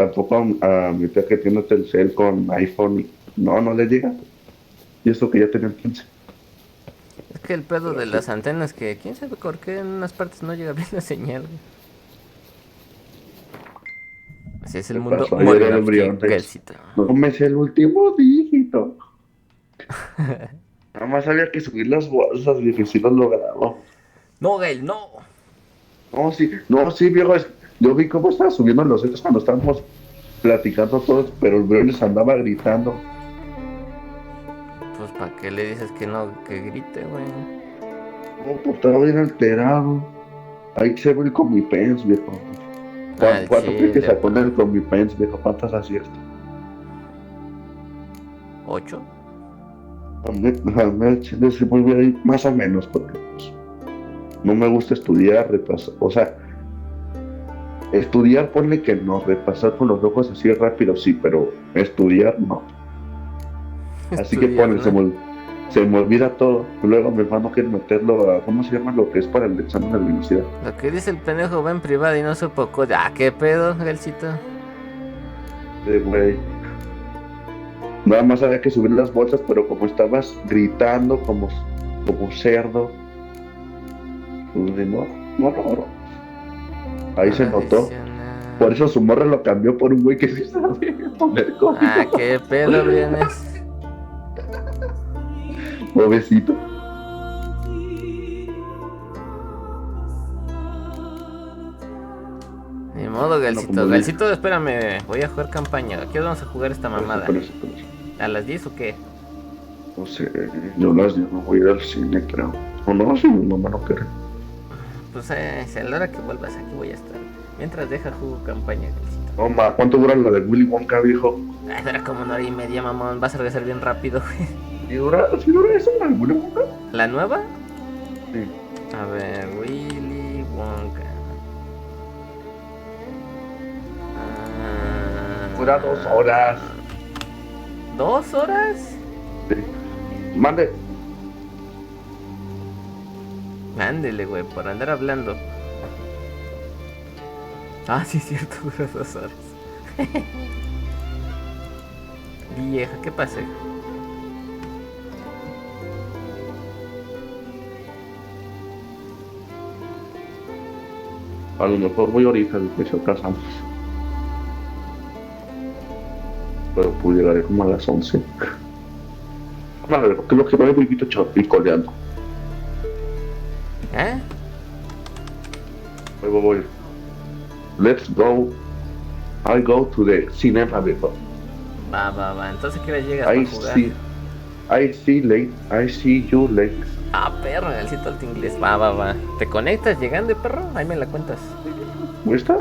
Tampoco a mi tía que tiene Telcel con iPhone. No, no le llega. Y eso que ya tenía 15. Es que el pedo Pero de sí, las antenas que quién sabe por qué en unas partes no llega bien la señal, güey. Así es el me mundo pasó ayer el modernoski, embrión. Gelsita. No me sé el último dígito. Nada más había que subir las bolsas, viejo, y sí lo logramos. No, Gael, no. No, sí, viejo, yo vi cómo estaba subiendo los hechos cuando estábamos platicando todos, pero el Briones andaba gritando. Pues para qué le dices que no, que grite, güey. No, pues estaba bien alterado. Ahí se ve el Comipens, viejo. Al ¿Cuánto cree que chile, sacó en pa. el Comipens, viejo? ¿Cuántas aciertas? ¿8? A mí al chile se vuelve ahí más o menos, porque pues, no me gusta estudiar, repasar. O sea, estudiar, ponle que no, repasar con los ojos así rápido, sí, pero estudiar no. Así que Estudiar, ponle, ¿no? se me olvida todo. Luego mi hermano quiere meterlo a, ¿cómo se llama lo que es para el examen de la universidad? Lo que dice el pendejo va en privado y no supo código. Ah, qué pedo, Gelsito. Güey, nada más había que subir las bolsas, pero como estabas gritando como cerdo, pues no. Ahí se notó. Por Adicional. eso su morra lo cambió por un güey que sí sabe poner Ah, código. qué pedo, Briones. Pobrecito. Ni modo, Bueno, Gelsito. como dije, Gelsito, espérame. Voy a jugar campaña. ¿A qué hora vamos a jugar esta por eso, mamada? por eso, por eso. ¿A las 10 o qué? No sé, yo no voy a ir al cine, creo. O no, si mi mamá no quiere. Pues si a la hora que vuelvas aquí voy a estar. Mientras deja jugo campaña, Gelsito. No, ma, ¿cuánto dura la de Willy Wonka, viejo? Ay, dura como 1 hora y media, mamón. Vas a regresar bien rápido, güey. Si dura eso, la de Willy Wonka? ¿La nueva? Sí, A ver, Willy Wonka. dura 2 horas. 2 horas. Sí. Mande. Ándele, güey, por andar hablando. Ah, sí, es cierto, dura 2 horas. Vieja, ¿qué pasa? A lo mejor voy ahorita, después si alcanzamos. Pero pues llegaré como a las 11. A ver, porque lo que no hay muy picoleando. ¿Eh? Voy. Let's go. I go to the cinema, viejo. Va. Entonces, ¿qué hora llegas I para jugar? see, I see you late. Ah, perro, el cito alto inglés. Va. ¿Te conectas llegando, perro? Ahí me la cuentas. ¿Muestra?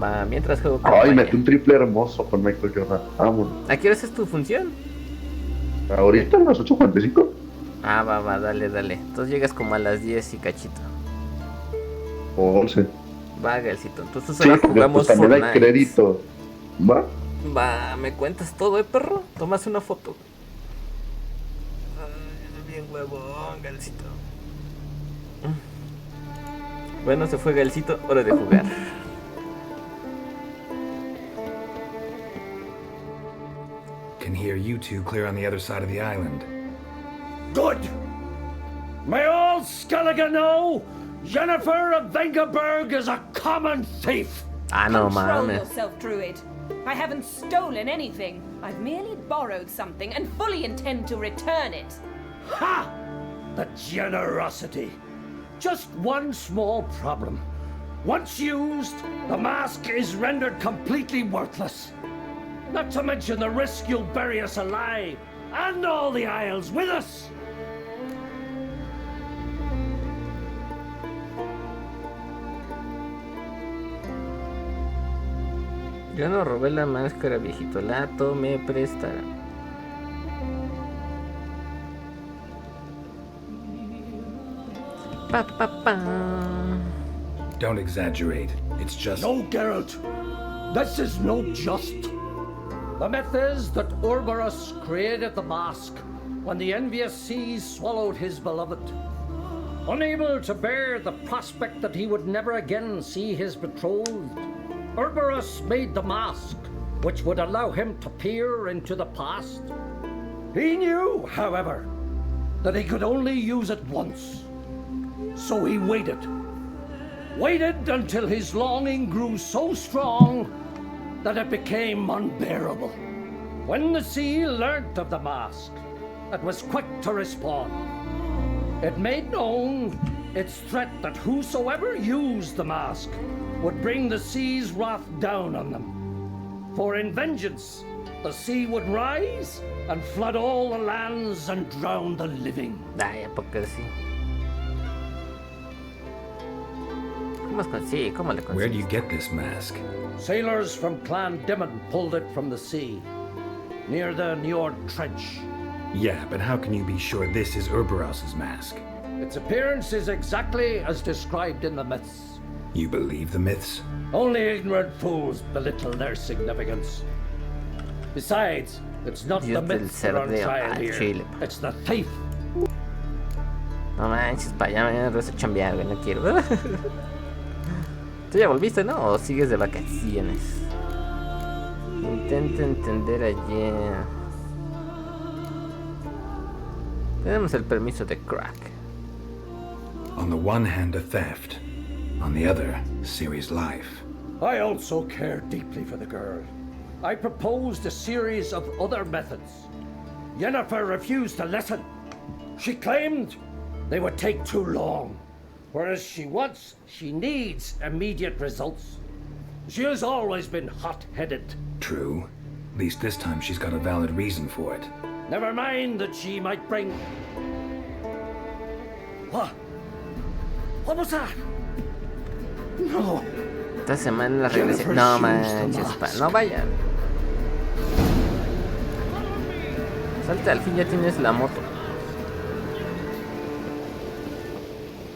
Va, mientras juego Ay, campaña. metí un triple hermoso con Michael Jordan. Vámonos. ¿A qué hora es tu función? Ahorita a las 8:45. Ah, va, dale. Entonces llegas como a las 10 y cachito. O 11. Va, Galcito. Entonces Sí, ahora porque jugamos pues también hay Fortnite. crédito. ¿Va? Va, me cuentas todo, perro. Tomas una foto. Ay, bien huevón, Galcito. Bueno, se fue Galcito. Hora de jugar. Can hear you two clear on the other side of the island. Good! May all Skellige know Jennifer of Vengerberg is a common thief! Ah, no Control mames. yourself, Druid. I haven't stolen anything. I've merely borrowed something and fully intend to return it. Ha! The generosity! Just one small problem. Once used, the mask is rendered completely worthless. Not to mention the risk you'll bury us alive, and all the Isles with us! Yo no robé la máscara, viejito. La tomé prestada. Pa. Don't exaggerate. It's just... No, Geralt. This is no just. The myth is that Ouroboros created the mask when the envious seas swallowed his beloved. Unable to bear the prospect that he would never again see his betrothed, Ouroboros made the mask which would allow him to peer into the past. He knew, however, that he could only use it once. So he waited. Waited until his longing grew so strong that it became unbearable. When the sea learnt of the mask, it was quick to respond. It made known its threat that whosoever used the mask would bring the sea's wrath down on them. For in vengeance, the sea would rise and flood all the lands and drown the living. Ay, ¿a poco sí? ¿Cómo le Where do you consigues? get this mask? Sailors from Clan Dimon pulled it from the sea, near the Njord Trench. Yeah, but how can you be sure this is Urberos's mask? Its appearance is exactly as described in the myths. You believe the myths? Only ignorant fools belittle their significance. Besides, it's not the Dios del myths that are on cerdeo. trial Ah, here. chile. It's the thief. No manches, para allá me regreso a chambear, güey, no quiero. ¿Tú ya volviste, no? ¿O sigues de vacaciones? Intenta entender ayer. Tenemos el permiso de crack. On the one hand, a theft. On the other, Ciri's life. I also care deeply for the girl. I proposed a series of other methods. Yennefer refused to listen. She claimed they would take too long, whereas she needs immediate results. She has always been hot-headed. True. At least this time she's got a valid reason for it. Never mind that she might bring... What? What was that? No. Esta semana regresé. No manches, no vayan. Salta, al fin ya tienes la moto.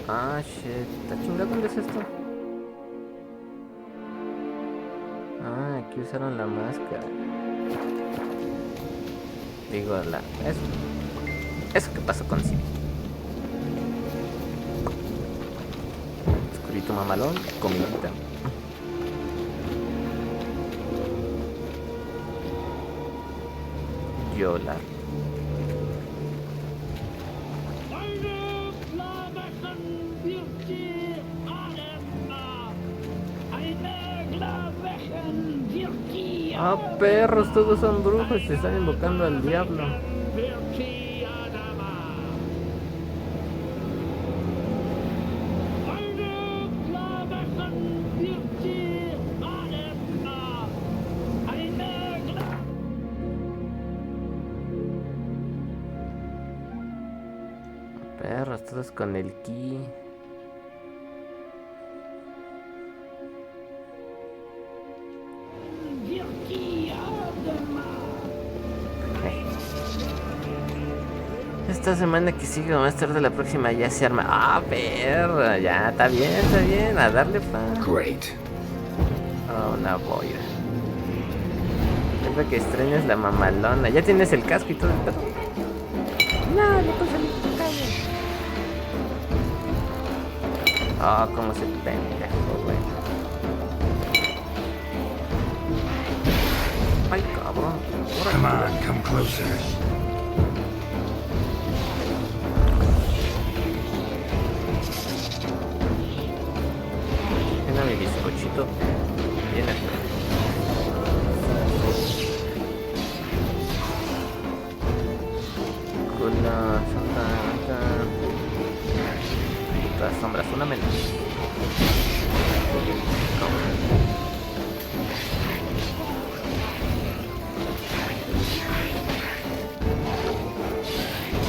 Ah, shit. ¿Está chingado? ¿Dónde es esto? Ah, aquí usaron la máscara. Digo, eso que pasó con Ciri. Escurito mamalón, comidita. Yola. Ah, perros, todos son brujos y se están invocando al diablo. Perros, todos con el ki. Esta semana que sigue o más tarde la próxima ya se arma. Ah, perra, ya, está bien, a darle fan. Great. Oh, una boya. Siempre que estrenes la mamalona. Ya tienes el casco y todo el pedo. No, le puse el caño. Oh, cómo se pendejo, güey. Ay, cabrón. Come on, come closer. Mira mi bizcochito. Bien aquí. Con la sombra. Las sombras, una menos.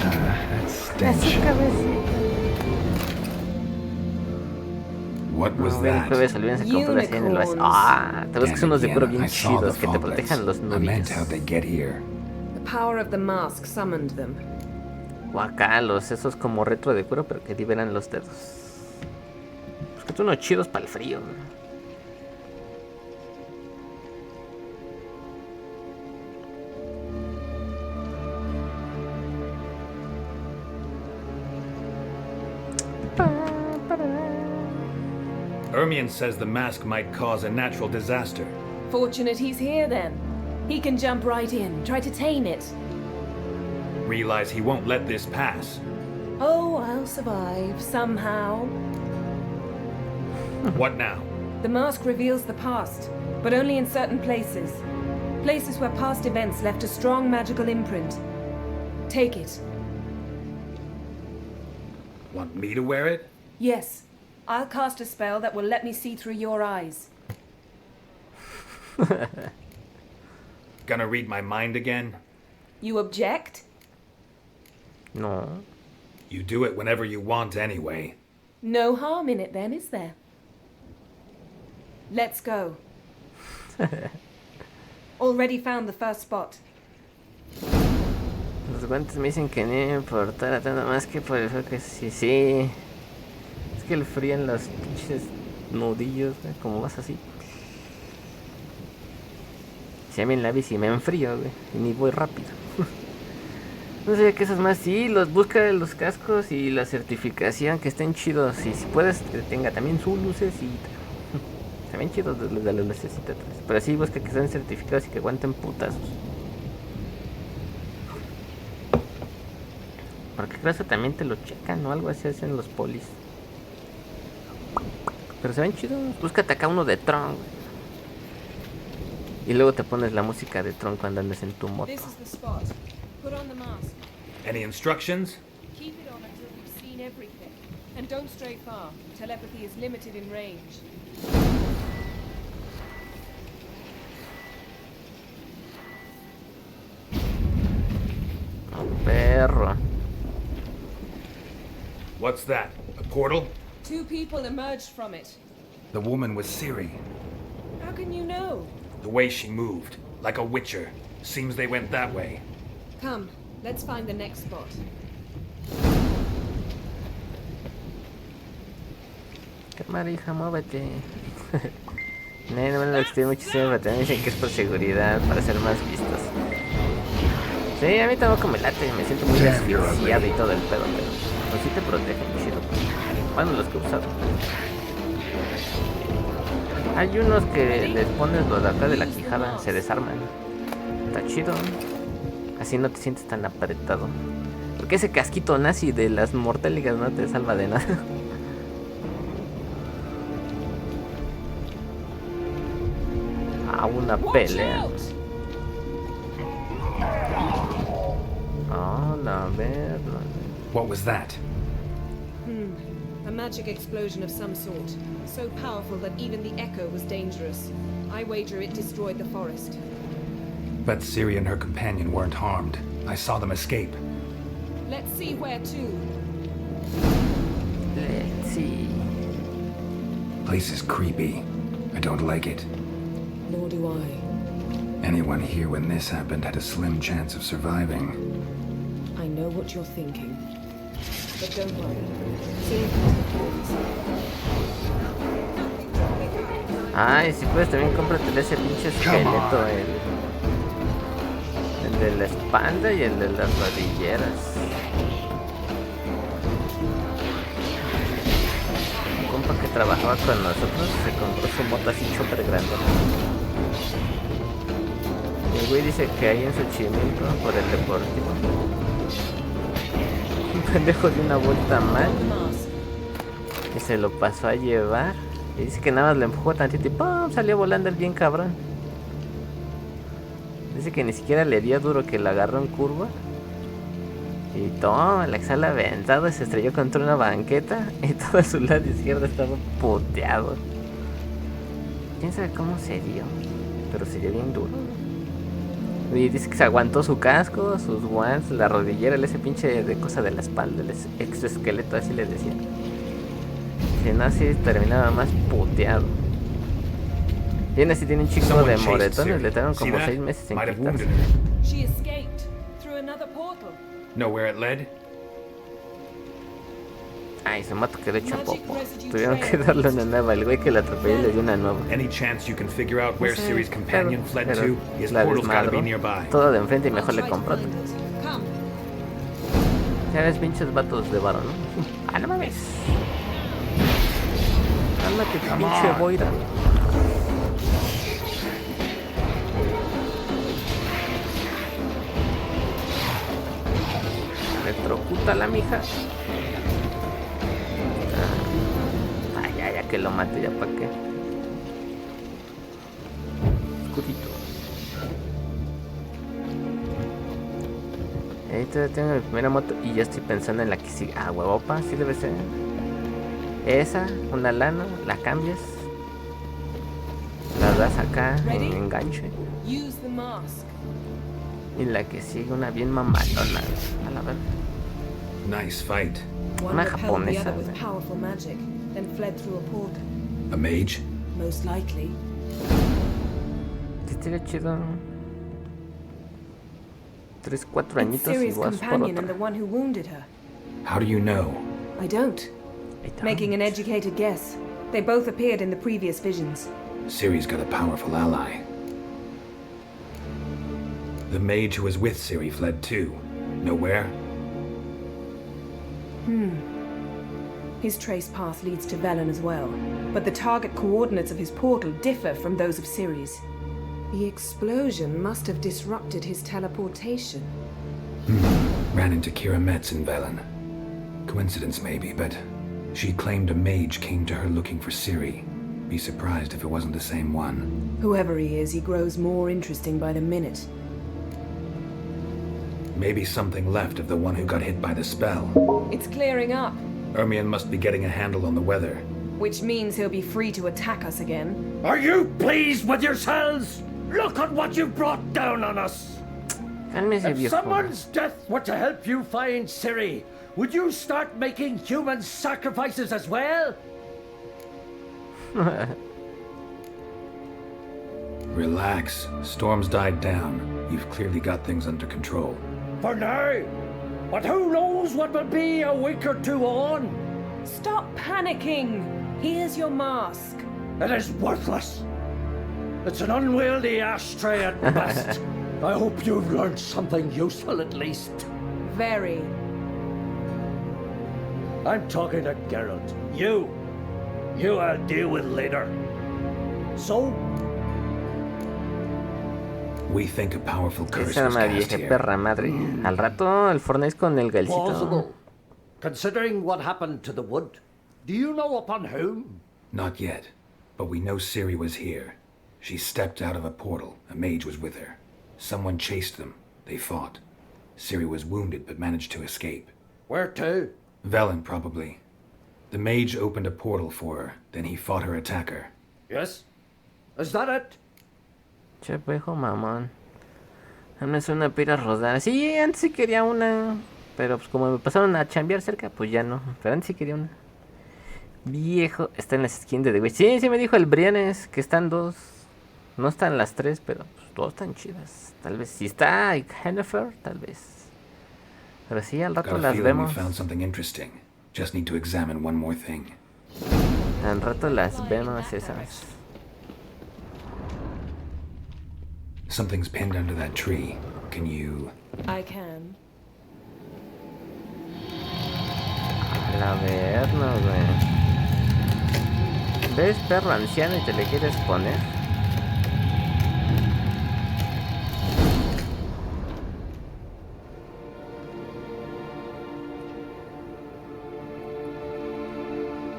That stench. What was No, el that? jueves olvídense comprar así en el vacío. Ah, te buscas unos de puro bien chidos que te protejan los I meant nudillos. how'd they get here. The power of the mask summoned them. O acá los esos como retro de cuero, pero que liberan los dedos. Pues que son unos chidos para el frío, ¿no? Ermion says the mask might cause a natural disaster. Fortunate he's here then. He can jump right in, try to tame it. Realize he won't let this pass. Oh, I'll survive, somehow. What now? The mask reveals the past, but only in certain places. Places where past events left a strong magical imprint. Take it. Want me to wear it? Yes. I'll cast a spell that will let me see through your eyes. Gonna read my mind again? You object? No. You do it whenever you want anyway. No harm in it then, is there? Let's go. Already found the first spot. Los guantes me dicen que no me importara tanto más que por el frío que sí, sí. Es que el frío en los pinches nudillos, güey, como vas así. Si a mí en la bici me enfrío, güey, y ni voy rápido. No sé qué esas más, sí, busca los cascos y la certificación que estén chidos. Y si puedes, que tenga también su lucecita. Están bien chidos los de la lucecita atrás. Pero sí, busca que estén certificados y que aguanten putazos. Porque creo que también te lo checan o algo así hacen los polis. Pero se ven chidos. Búscate acá uno de Tron, güey. Y luego te pones la música de Tron cuando andes en tu moto. This is the spot. Put on the mask. Any instructions? Keep it on until you've seen everything. And don't stray far. Telepathy is limited in range. Oh, perro. What's that? A portal? 2 people emerged from it. The woman was Ciri. How can you know? The way she moved, like a witcher. Seems they went that way. Come, let's find the next spot. Cámara, hija, muévete. No me lo estoy muchísimo, pero también dicen que es por seguridad, para ser más vistos. Sí, a mí tampoco me late, me siento muy asfixiado y todo el pedo, pero pues sí te protegen, chido. Bueno, los que he usado. Hay unos que les pones los de acá de la quijada, se desarman. Está chido. Así no te sientes tan apretado. Porque ese casquito nazi de las mortáligas no te salva de nada. A una pelea. Oh, la verga. What was that? A magic explosion of some sort. So powerful that even the echo was dangerous. I wager it destroyed the forest. Bet Ciri and her companion weren't harmed. I saw them escape. Let's see where to. Let's see. Place is creepy. I don't like it. Nor do I. Anyone here when this happened had a slim chance of surviving. I know what you're thinking. But don't worry. Ciri can take care of this. Ay, si puedes también cómprate ese pinche esqueleto, el de la espalda y el de las rodilleras. Un compa que trabajaba con nosotros se compró su moto así súper grande. El güey dice que ahí en Xochimilco, por el deportivo, un pendejo dio una vuelta mal y se lo pasó a llevar. Y dice que nada más le empujó tantito y ¡pum! Salió volando el bien cabrón. Dice que ni siquiera le dio duro, que la agarró en curva. Y toma, la sala aventado, se estrelló contra una banqueta. Y todo su lado izquierdo estaba puteado. Quién sabe cómo se dio, pero se dio bien duro. Y dice que se aguantó su casco, sus guantes, la rodillera, ese pinche de cosa de la espalda, el exoesqueleto, así les decía. Si no, así terminaba más puteado. Y aún así tiene un chico de moretones, le tardaron como 6 meses en quitarse. She escaped through another portal. Know where it led? Ay, su moto quedó hecha popo. Tuvieron que darle una nueva. El güey que la atropelló le dio una nueva. Any chance you can figure out where Ciri's companion fled pero to? His la portal's gotta be desmadró. nearby. Todo de enfrente y mejor le compró. Come. Ya ves, pinches vatos de varo, ¿no? Ah, no mames. Cálmate, pinche boira. electrocuta a la mija. Ya que lo mate, ya para qué. Oscurito. Ahí todavía tengo mi primera moto y ya estoy pensando en la que sigue. Ah, huevopa, sí debe ser. Esa, una lana, la cambias. La das acá en enganche. Use the mask. Y la que sigue, una bien mamalona. A la verdad. Nice fight. One Una repelled the japonesa. other with powerful magic, then fled through a portal. A mage? Most likely. Sí, estaría chido. 3, 4 It's añitos y Ciri's vas por companion and otra. the one who wounded her. How do you know? I don't. Ahí está. Making an educated guess. They both appeared in the previous visions. Ciri's got a powerful ally. The mage who was with Ciri fled too. Know where? His trace path leads to Velen as well, but the target coordinates of his portal differ from those of Ciri's. The explosion must have disrupted his teleportation. Ran into Kira Metz in Velen. Coincidence maybe, but she claimed a mage came to her looking for Ciri. Be surprised if it wasn't the same one. Whoever he is, he grows more interesting by the minute. Maybe something left of the one who got hit by the spell. It's clearing up, Ermion must be getting a handle on the weather. which means he'll be free to attack us again. Are you pleased with yourselves? Look at what you brought down on us. Cálmese, If viejo. someone's death were to help you find Ciri, would you start making human sacrifices as well? Relax. Storm's died down. You've clearly got things under control. For now. But who knows what will be a week or two on? Stop panicking! Here's your mask. It is worthless. It's an unwieldy ashtray at best. I hope you've learned something useful at least. Very. I'm talking to Geralt. You I'll deal with later. So, We think a powerful curse Esa was arma cast vieja here. perra madre. Al rato el Fortnite con el galcito. plausible. Considering what happened to the wood, do you know upon whom? Not yet, but we know Ciri was here. She stepped out of a portal. A mage was with her. Someone chased them. They fought. Ciri was wounded but managed to escape. Where to? Velen, probably. The mage opened a portal for her, then he fought her attacker. Yes? Is that it? Che, viejo mamón. Dame una pira rodar. Sí, antes sí quería una. Pero pues como me pasaron a chambear cerca, pues ya no. Pero antes sí quería una. Viejo, está en las skins de The Witch. Sí, me dijo el Brianes que están 2. No están las 3, pero pues 2 están chidas. Tal vez si está Hennifer, tal vez. Pero sí, al rato Got a las feeling we vemos. found something interesting. Just need to examine one more thing. Al rato las vemos esas. Something's pinned under that tree. Can you... I can. A ver, no, güey. ¿Ves, perro anciano, y te le quieres poner?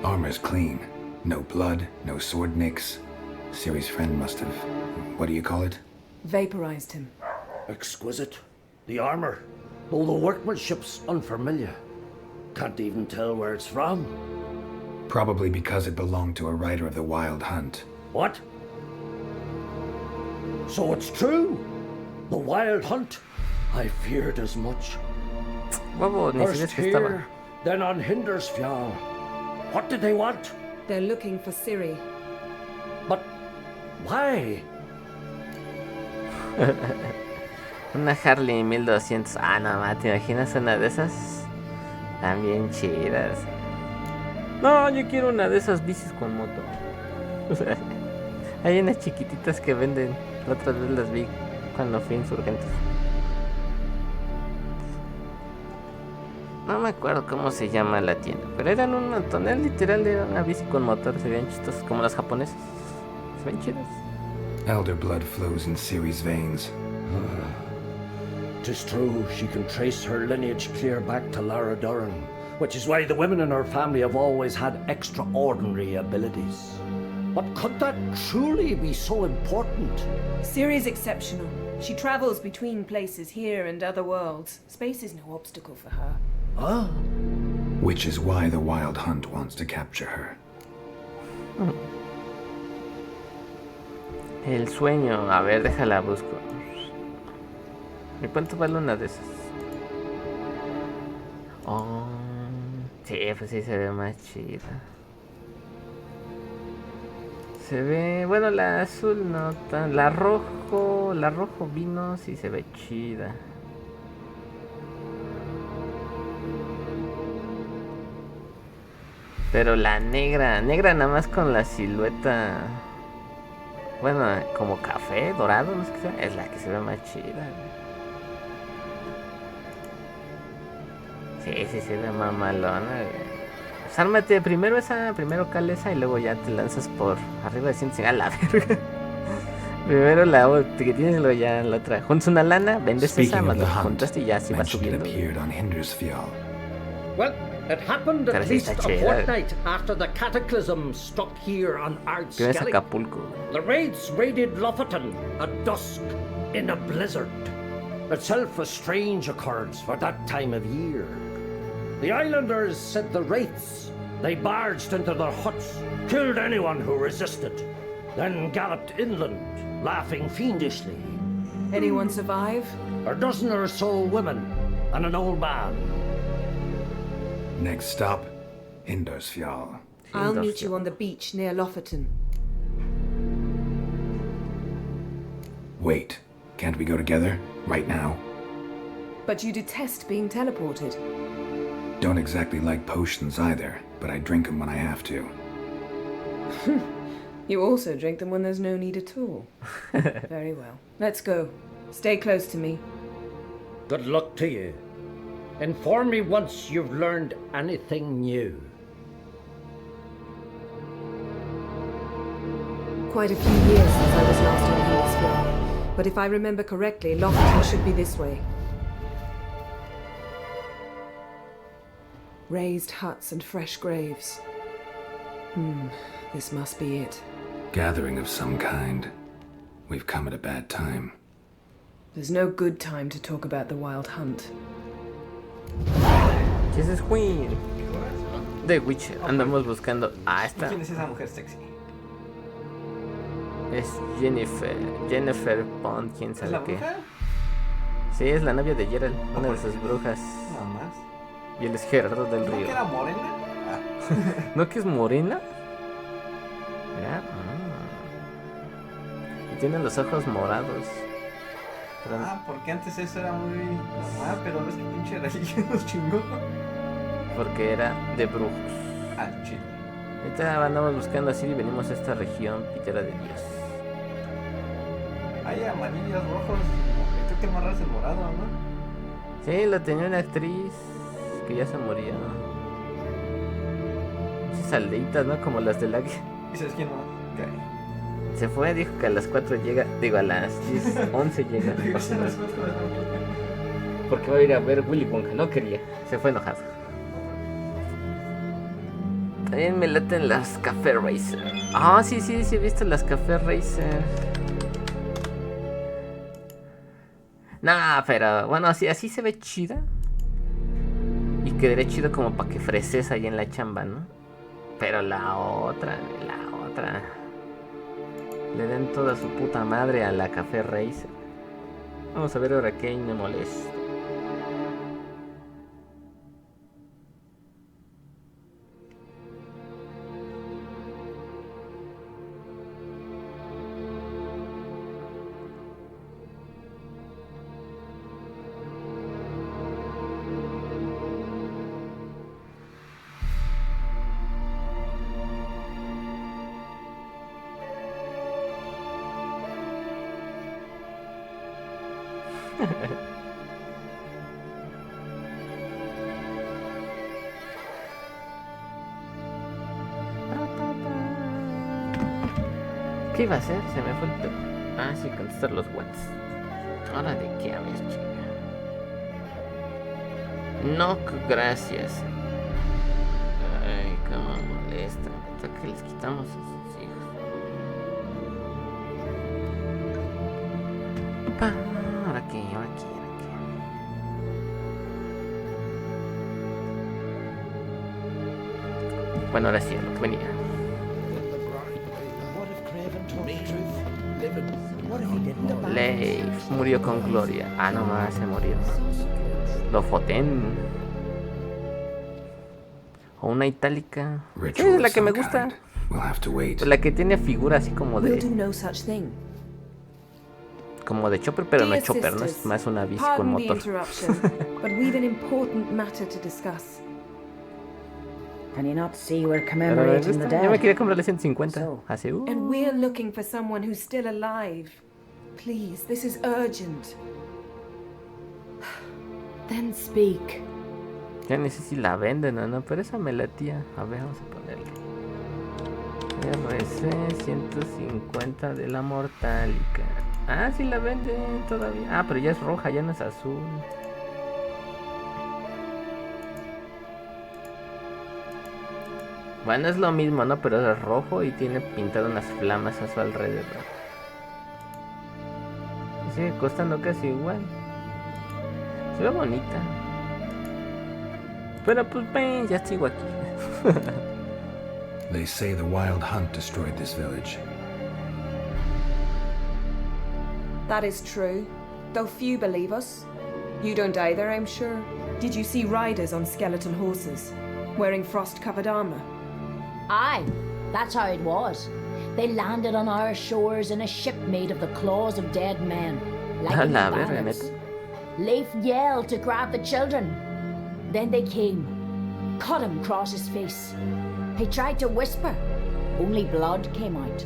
Armor's clean. No blood, no sword nicks. Ciri's friend must have... What do you call it? Vaporized him. Exquisite. The armor, though the workmanship's unfamiliar. Can't even tell where it's from. Probably because it belonged to a rider of the Wild Hunt. What? So it's true? The Wild Hunt? I feared as much. Huevo, ni First sabías que estaba. here, then on Hindersfjall. What did they want? They're looking for Ciri. But why? Una Harley 1200. Ah, no, ma, ¿te imaginas una de esas? También chidas. No, yo quiero una de esas bicis con moto. O sea, hay unas chiquititas que venden. La otra vez las vi cuando fui a Insurgentes. No me acuerdo cómo se llama la tienda, pero eran un montón, literal, era una bici con motor, se veían chistosas, como las japonesas. Se ven chidas. Elder blood flows in Ciri's veins. 'Tis true, she can trace her lineage clear back to Lara Durran, which is why the women in her family have always had extraordinary abilities. But could that truly be so important? Ciri's exceptional. She travels between places here and other worlds. Space is no obstacle for her. Ah, Which is why the Wild Hunt wants to capture her. El sueño. A ver, déjala busco. ¿Y cuánto vale una de esas? Oh, sí, pues sí se ve más chida. Se ve, bueno, la azul no tan, la rojo vino sí se ve chida. Pero la negra nada más con la silueta, bueno, como café, dorado, no sé qué sea, es la que se ve más chida. Sí, se ve mamalona, güey. Pues ármate primero cala esa y luego ya te lanzas por arriba de 100 a la verga. Primero la que tienes y luego ya la otra. Juntas una lana, vendes esa, más lo juntaste y ya así vas subiendo. well, it happened Pero at sí least está a chida. fortnight after the cataclysm struck here on Tienes Ardskelly. Acapulco. The raids raided Lofoten at dusk in a blizzard. Itself a strange occurrence for that time of year. The islanders said the wraiths. They barged into their huts, killed anyone who resisted, then galloped inland, laughing fiendishly. Anyone survive? A dozen or so women and an old man. Next stop, Hindosfjall. I'll meet you on the beach near Lofoten. Wait, can't we go together? Right now? But you detest being teleported. Don't exactly like potions either, but I drink them when I have to. You also drink them when there's no need at all. Very well. Let's go. Stay close to me. Good luck to you. Inform me once you've learned anything new. Quite a few years since I was last on Hindosville. But if I remember correctly, Lofoten should be this way. Raised huts and fresh graves. This must be it. Gathering of some kind. We've come at a bad time. There's no good time to talk about the Wild Hunt. This is Queen. The Witcher. Andamos buscando. Ah, esta. ¿Quién es esa mujer sexy? Es Jennifer Pond, quién ¿Es sabe la qué. bruja? Sí, es la novia de Geralt, una de por sus qué? brujas. Nada más. Y él es Gerardo del ¿No Río. que era morena? ¿No que es morena? Mira. Y tiene los ojos morados. Pero Porque antes eso era muy normal, pero ves que pinche religión nos chingó. porque era de brujos. Chido. Ahorita andamos buscando así y venimos a esta región pitera de Dios. Hay amarillos, rojos. Creo que el más raro es el morado, ¿no? Sí, lo tenía una actriz que ya se murió. Esas aldeitas, ¿no? Como las del águila. ¿Y sabes quién no? Okay. Se fue, dijo que a las 4 llega, digo a las 10, 11 llega. Porque va a ir a ver Willy Wonka, no quería, se fue enojado. También me laten las Café Racer. Ah, sí, he visto las Café Racer. Nah, pero bueno, así se ve chida. Y quedaría chido como para que freses ahí en la chamba, ¿no? Pero la otra. Le den toda su puta madre a la Café Racer. Vamos a ver ahora qué me molesta. ¿Qué iba a hacer? Se me fue el pedo. Ah, sí, contestar los whats. Ahora de qué hablas, chica. No, gracias. Ay, cómo molesta. Hasta que les quitamos a sus hijos. Pa, ahora aquí. Bueno, ahora sí, a lo que venía. Leif murió con gloria. Ah, no más, se murió. Lo foten. O una itálica. Es la que me gusta. La que tiene figura así como We'll de. do no such thing. Como de chopper, pero no Dear es chopper, ¿no? Es sisters, más una bici con pardon the motor. interruption, but we've an important matter to discuss. Can you not see we're Pero commemorating the yo me quería dead? comprarle 150. So. Así, And we're looking for someone who's still alive. Please, this is urgent. Then speak. Ya ni sé si la venden o no, pero esa me latía. A ver, vamos a ponerle. RC 150 de la mortálica. Ah, sí la venden todavía. Ah, pero ya es roja, ya no es azul. Bueno, es lo mismo, ¿no? Pero es rojo y tiene pintado unas flamas a su alrededor. Y sigue costando casi igual. Se ve bonita. Pero pues ven, ya sigo aquí. They say the wild hunt destroyed this village. That is true, though few believe us. You don't either, I'm sure. Did you see riders on skeleton horses, wearing frost-covered armor? Aye, that's how it was. They landed on our shores in a ship made of the claws of dead men, like in the La verga, ballads. neta. Leif yelled to grab the children. Then they came, cut him across his face. He tried to whisper, only blood came out.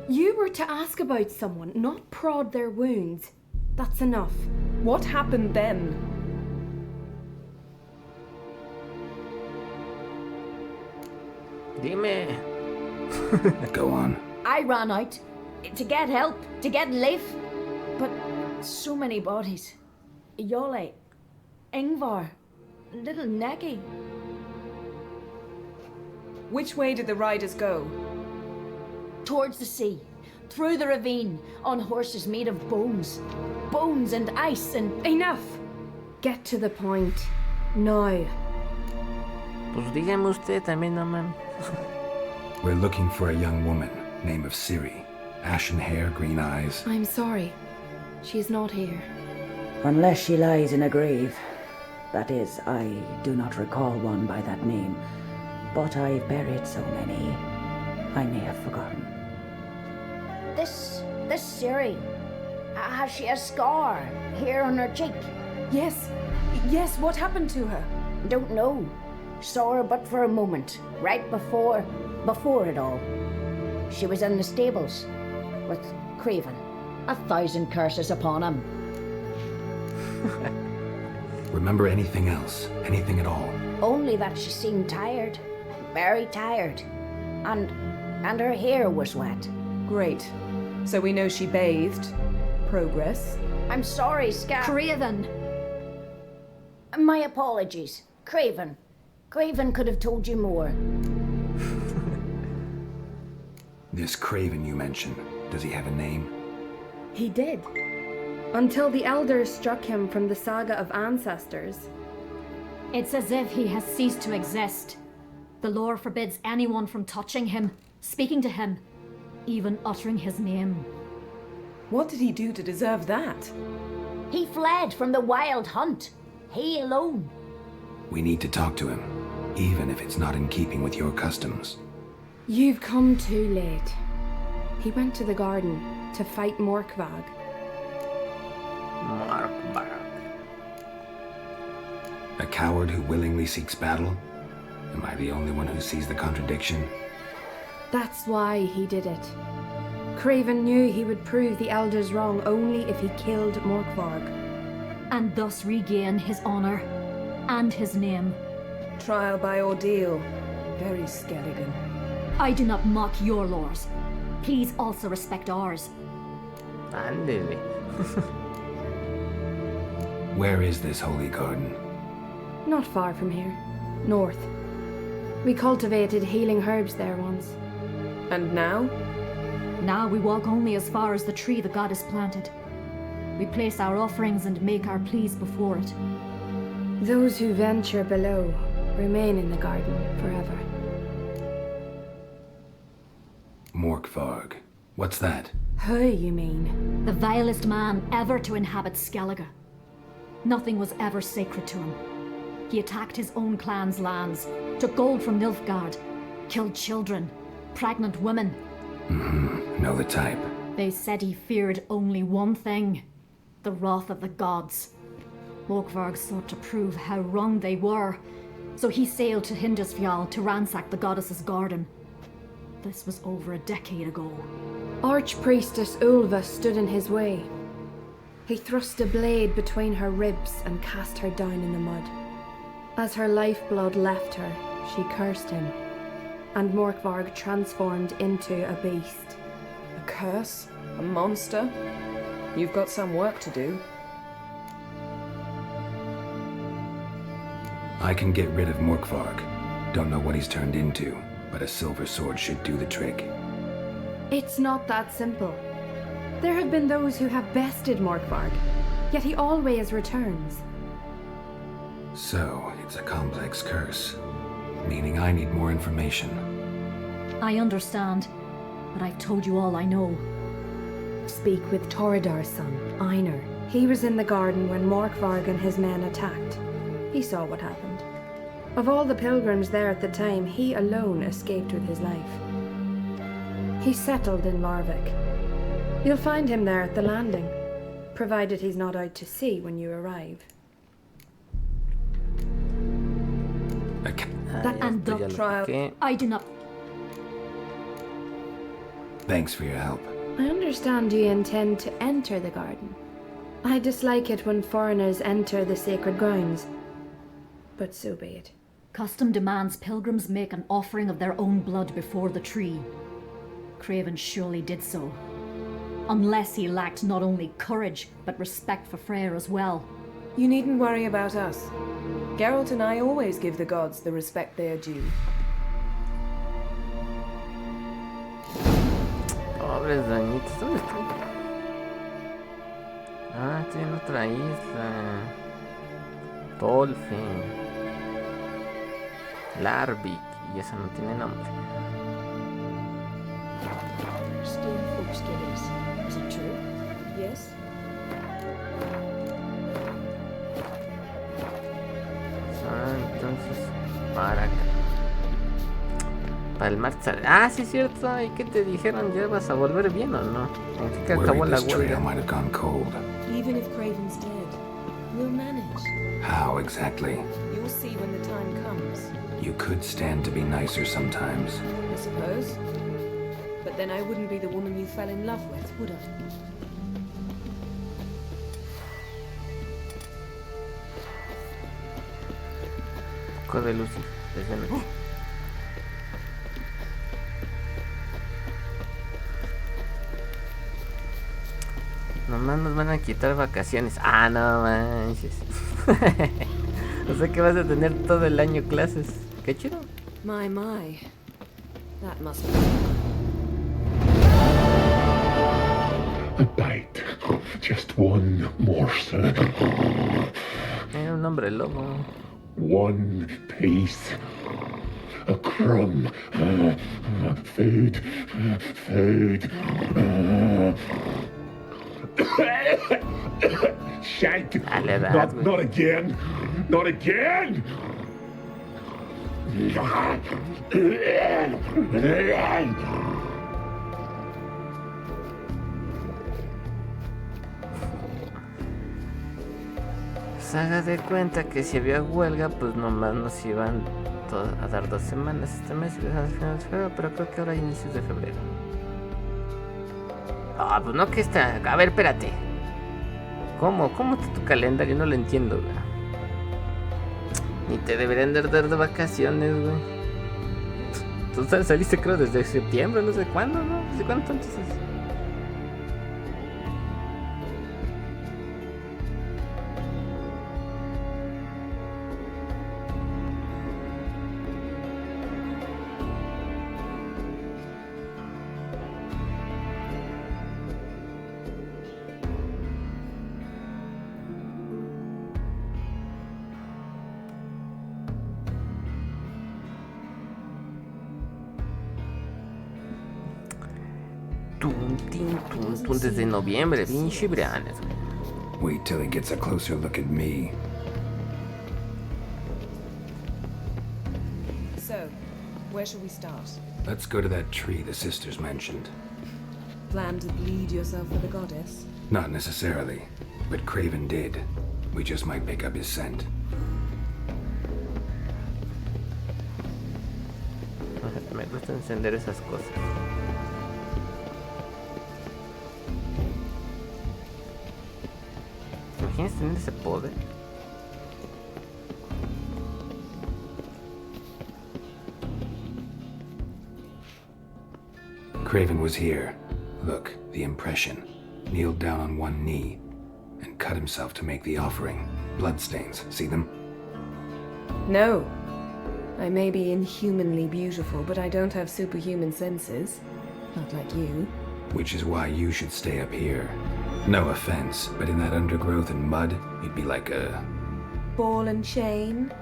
You were to ask about someone, not prod their wounds. That's enough. What happened then? Dime. Go on. I ran out to get help, to get Leif, but so many bodies. Yole, Ingvar, little Neki. Which way did the riders go? Towards the sea, through the ravine, on horses made of bones. Bones and ice and... Enough! Get to the point. Now. Pues dígame usted también, no man. We're looking for a young woman, name of Ciri. Ashen hair, green eyes. I'm sorry. She is not here. Unless she lies in a grave. That is, I do not recall one by that name. But I've buried so many, I may have forgotten. This Ciri, has she a scar here on her cheek? Yes, what happened to her? Don't know. Saw her but for a moment, right before it all. She was in the stables with Craven. 1,000 curses upon him. Remember anything else? Anything at all? Only that she seemed tired, very tired, and her hair was wet. Great. So we know she bathed. Progress. I'm sorry, Craven! My apologies. Craven. Craven could have told you more. This Craven you mentioned, does he have a name? He did. Until the elders struck him from the saga of ancestors. It's as if he has ceased to exist. The lore forbids anyone from touching him, speaking to him, even uttering his name. What did he do to deserve that? He fled from the wild hunt. He alone. We need to talk to him, even if it's not in keeping with your customs. You've come too late. He went to the garden to fight Morkvag. A coward who willingly seeks battle? Am I the only one who sees the contradiction? That's why he did it. Craven knew he would prove the elders wrong only if he killed Morkvarg. And thus regain his honor and his name. Trial by ordeal. Very Skelligan. I do not mock your laws. Please also respect ours. Ándele. Where is this holy garden? Not far from here. North. We cultivated healing herbs there once. And now? Now we walk only as far as the tree the goddess planted. We place our offerings and make our pleas before it. Those who venture below remain in the garden forever. Morkvarg. What's that? Who, you mean? The vilest man ever to inhabit Skellige. Nothing was ever sacred to him. He attacked his own clan's lands, took gold from Nilfgaard, killed children, pregnant women. Know the type. They said he feared only one thing, the wrath of the gods. Morkvarg sought to prove how wrong they were, so he sailed to Hindisfjall to ransack the goddess's garden. This was over a decade ago. Archpriestess Ulva stood in his way. He thrust a blade between her ribs and cast her down in the mud. As her lifeblood left her, she cursed him, and Morkvarg transformed into a beast. A curse? A monster? You've got some work to do. I can get rid of Morkvarg. Don't know what he's turned into, but a silver sword should do the trick. It's not that simple. There have been those who have bested Morkvarg, yet he always returns. So, it's a complex curse, meaning I need more information. I understand, but I've told you all I know. Speak with Torridar's son, Einar. He was in the garden when Morkvarg and his men attacked. He saw what happened. Of all the pilgrims there at the time, he alone escaped with his life. He settled in Larvik. You'll find him there at the landing, provided he's not out to sea when you arrive. And Esto ya the lo trial. toqué. I do not. Thanks for your help. I understand you intend to enter the garden. I dislike it when foreigners enter the sacred grounds, but so be it. Custom demands pilgrims make an offering of their own blood before the tree. Craven surely did so. Unless he lacked not only courage, but respect for Freyr as well. You needn't worry about us. Geralt and I always give the gods the respect they are due. Pobres dañitos, ¿dónde están? Ah, estoy en otra isla. Tolfin. Larvik. Y esa no tiene nombre. Stone folks get us. Is it true? Yes? Ah, entonces, para acá. Para el Marcha. Ah, sí, es cierto. ¿Y qué te dijeron? ¿Ya vas a volver bien o no? ¿En qué acabó Worried la this trail huelga? might have gone cold. Even if Craven's dead, we'll manage. How exactly? You'll see when the time comes, You could stand to be nicer sometimes. I suppose. But then I wouldn't be the woman you fell in love with, would I? Poco de luz desde noche. Nomás nos van a quitar vacaciones. Ah, no manches. O sea que vas a tener todo el año clases. Qué chido. My. That must be... A bite. Just one morsel. Era un hombre lobo. One piece. A crumb. Food. Food. Shank. Dale, dad, güey. Not again. Not again. Se haga de cuenta que si había huelga, pues nomás nos iban a dar 2 semanas este mes y a finales de febrero, pero creo que ahora inicios de febrero. Ah, pues no que está. A ver, espérate. ¿Cómo está tu calendario? No lo entiendo, güey. Ni te deberían dar de vacaciones, güey. Tú saliste creo desde septiembre, no sé cuándo, ¿no? ¿Desde cuándo entonces? desde noviembre, pinche Brianes, güey. Wait till he gets a closer look at me. So, where shall we start? Let's go to that tree the sisters mentioned. Plan to bleed yourself for the goddess? Not necessarily, but Craven did. We just might pick up his scent. Me gusta encender esas cosas. ¿Te imaginas tener ese poder? Craven was here. Look, the impression. Kneeled down on one knee and cut himself to make the offering. Bloodstains, see them? No. I may be inhumanly beautiful, but I don't have superhuman senses. Not like you. Which is why you should stay up here. No offense, but in that undergrowth and mud, you'd be like a... Ball and chain?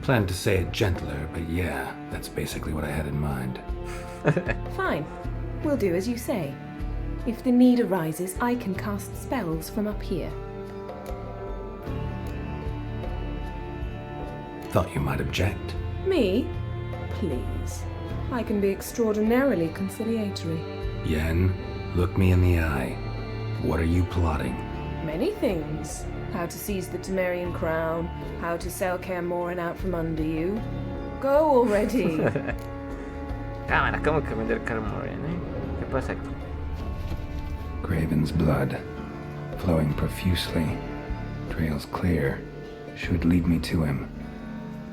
Planned to say it gentler, but yeah, that's basically what I had in mind. Fine. We'll do as you say. If the need arises, I can cast spells from up here. Thought you might object. Me? Please. I can be extraordinarily conciliatory. Yen, look me in the eye. What are you plotting? Many things. How to seize the Temerian crown, how to sell Kaer Morhen out from under you. Go already! Cámara, ¿cómo que vender Kaer Morhen, ¿Qué pasa aquí? Craven's blood, flowing profusely, trails clear, should lead me to him.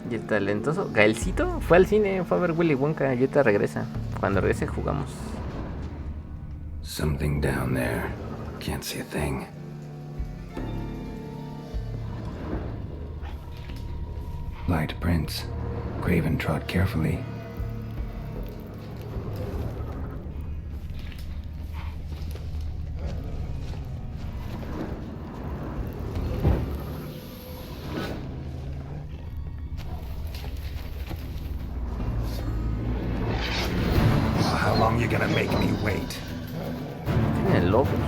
Y el talentoso Gaelcito fue al cine, fue a ver Willy Wonka, y ahorita regresa. Cuando regrese jugamos. Something down there. Can't see a thing. Light prints. Craven trod carefully. How long you gonna make me wait? Tiene lobos.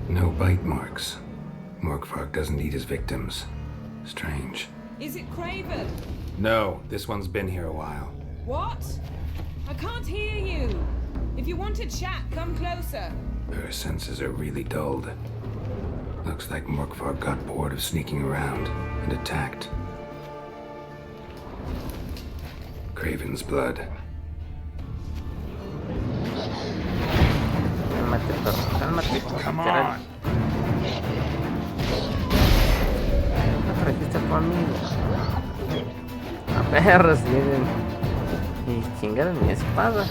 No bite marks. Morkvarg doesn't eat his victims. Strange. Is it Craven? No, this one's been here a while. What? I can't hear you. If you want to chat, come closer. Her senses are really dulled. Looks like Morkvarg got bored of sneaking around and attacked. Craven's blood. Cálmate, perro, cálmate. Come literal. on! No trajiste conmigo. A perros vienen y chingaron mi espada.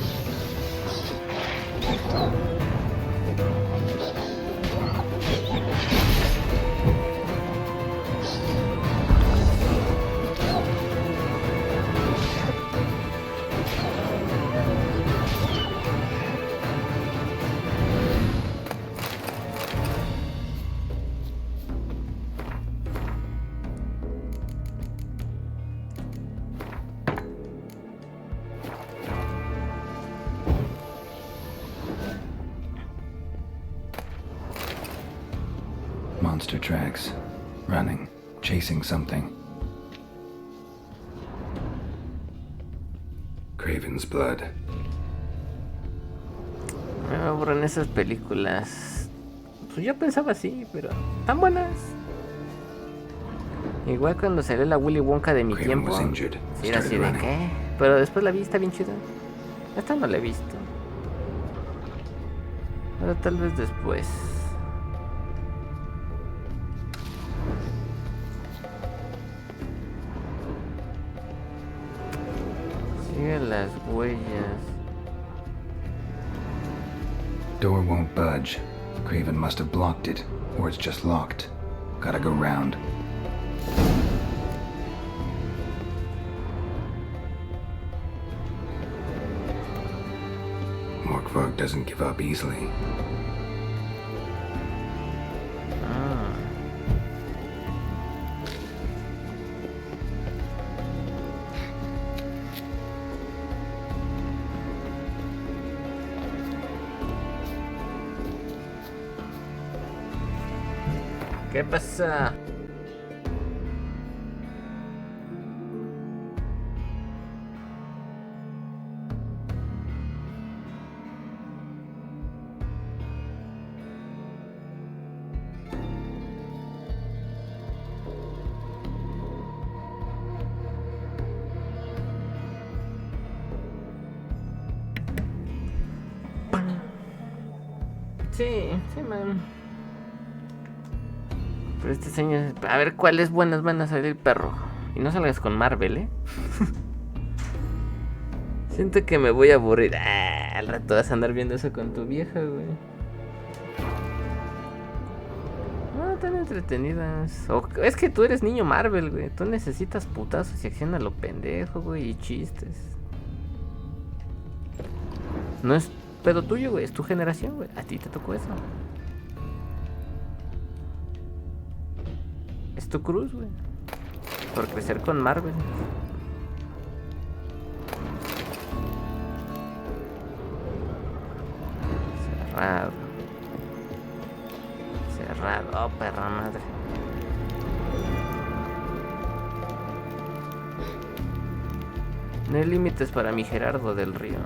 Monster tracks. Running. Chasing something. Craven's blood. Me aburren esas películas. Pues yo pensaba así, pero están buenas. Igual cuando salió la Willy Wonka de mi Craven tiempo. was injured. Sí, era así Started de running. qué. Pero después la vi, está bien chida. Esta no la he visto. Pero tal vez después. Sigue las huellas. Door won't budge. Craven must have blocked it, or it's just locked. Gotta go round. Morkvarg doesn't give up easily. ¿Qué pasa? Sí, man. Pero este señor... A ver cuáles buenas van a salir, perro. Y no salgas con Marvel, ¿eh? Siento que me voy a aburrir. Al rato vas a andar viendo eso con tu vieja, güey. No, tan entretenidas. Es que tú eres niño Marvel, güey. Tú necesitas putazos y acción a lo pendejo, güey. Y chistes. No es pedo tuyo, güey. Es tu generación, güey. A ti te tocó eso. Es tu cruz, güey. Por crecer con Marvel. Cerrado. Cerrado. Oh, perra madre. No hay límites para mi Gerardo del Río.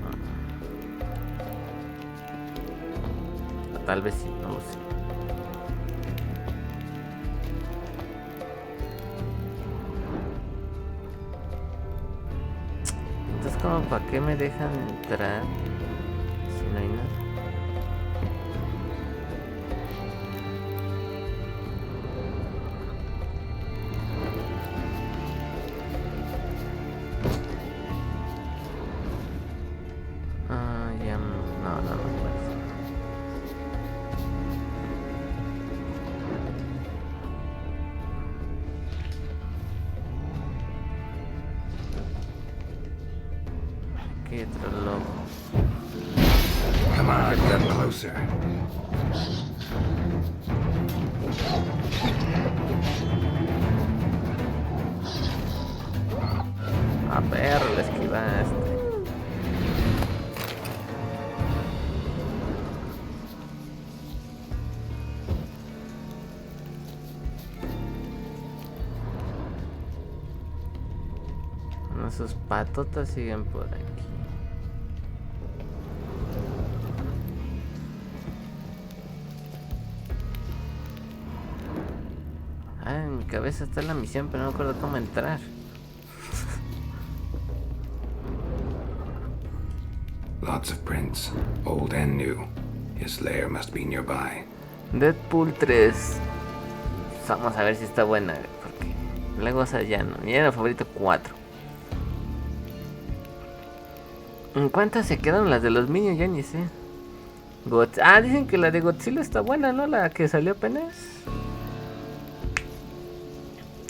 O tal vez sí, no lo sé. Entonces, ¿como para qué me dejan entrar si no hay nada? Ya no puedo. Qué otro loco. Come on, get closer. A perro, la esquivaste. No, sus patotas siguen por aquí. En mi cabeza está la misión, pero no me acuerdo cómo entrar. Lots of prints, old and new. His lair must be nearby. Deadpool 3. Vamos a ver si está buena, porque luego ya no. Mi era favorito 4. ¿En cuántas se quedaron las de los Minions? Ya ni sé. Dicen que la de Godzilla está buena, ¿no? La que salió apenas.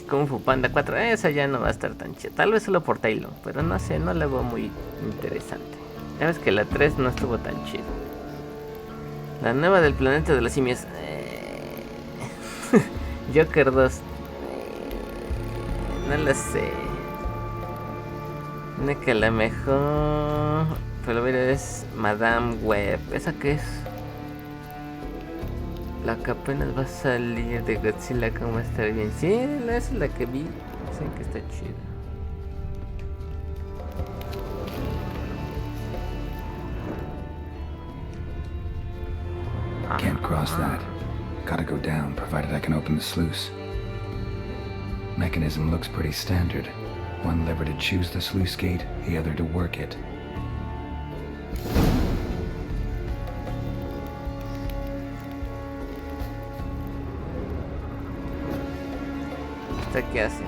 Kung Fu Panda 4, esa ya no va a estar tan chida. Tal vez solo por Taylor, pero no sé, no la veo muy interesante. Ya ves que la 3 no estuvo tan chida. La nueva del planeta de los simios. Joker 2. No lo sé. Tiene que la mejor. Pero mira, es Madame Web. ¿Esa qué es? La que apenas va a salir de Godzilla, ¿cómo va a estar bien? Sí, esa es la que vi. Dicen que está chida. Can't cross that. Gotta go down, provided I can open the sluice. Mechanism looks pretty standard. One lever to choose the sluice gate, the other to work it. ¿Qué hace?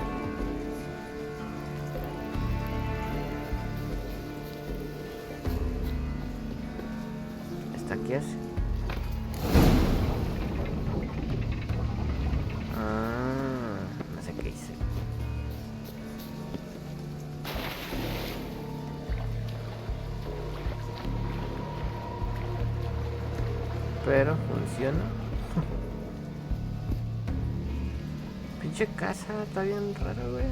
¿Esta qué hace? No sé qué hice. pero funciona. Pinche casa, está bien raro, güey.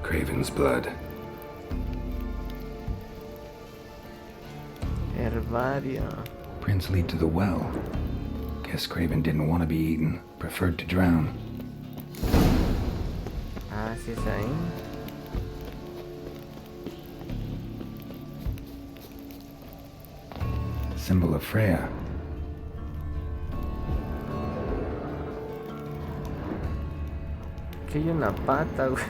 Craven's blood. Herbario. Prints lead to the well. Guess Craven didn't want to be eaten. Preferred to drown. Ah, sí es ahí. Symbol of Freya. Aquí hay una pata, güey.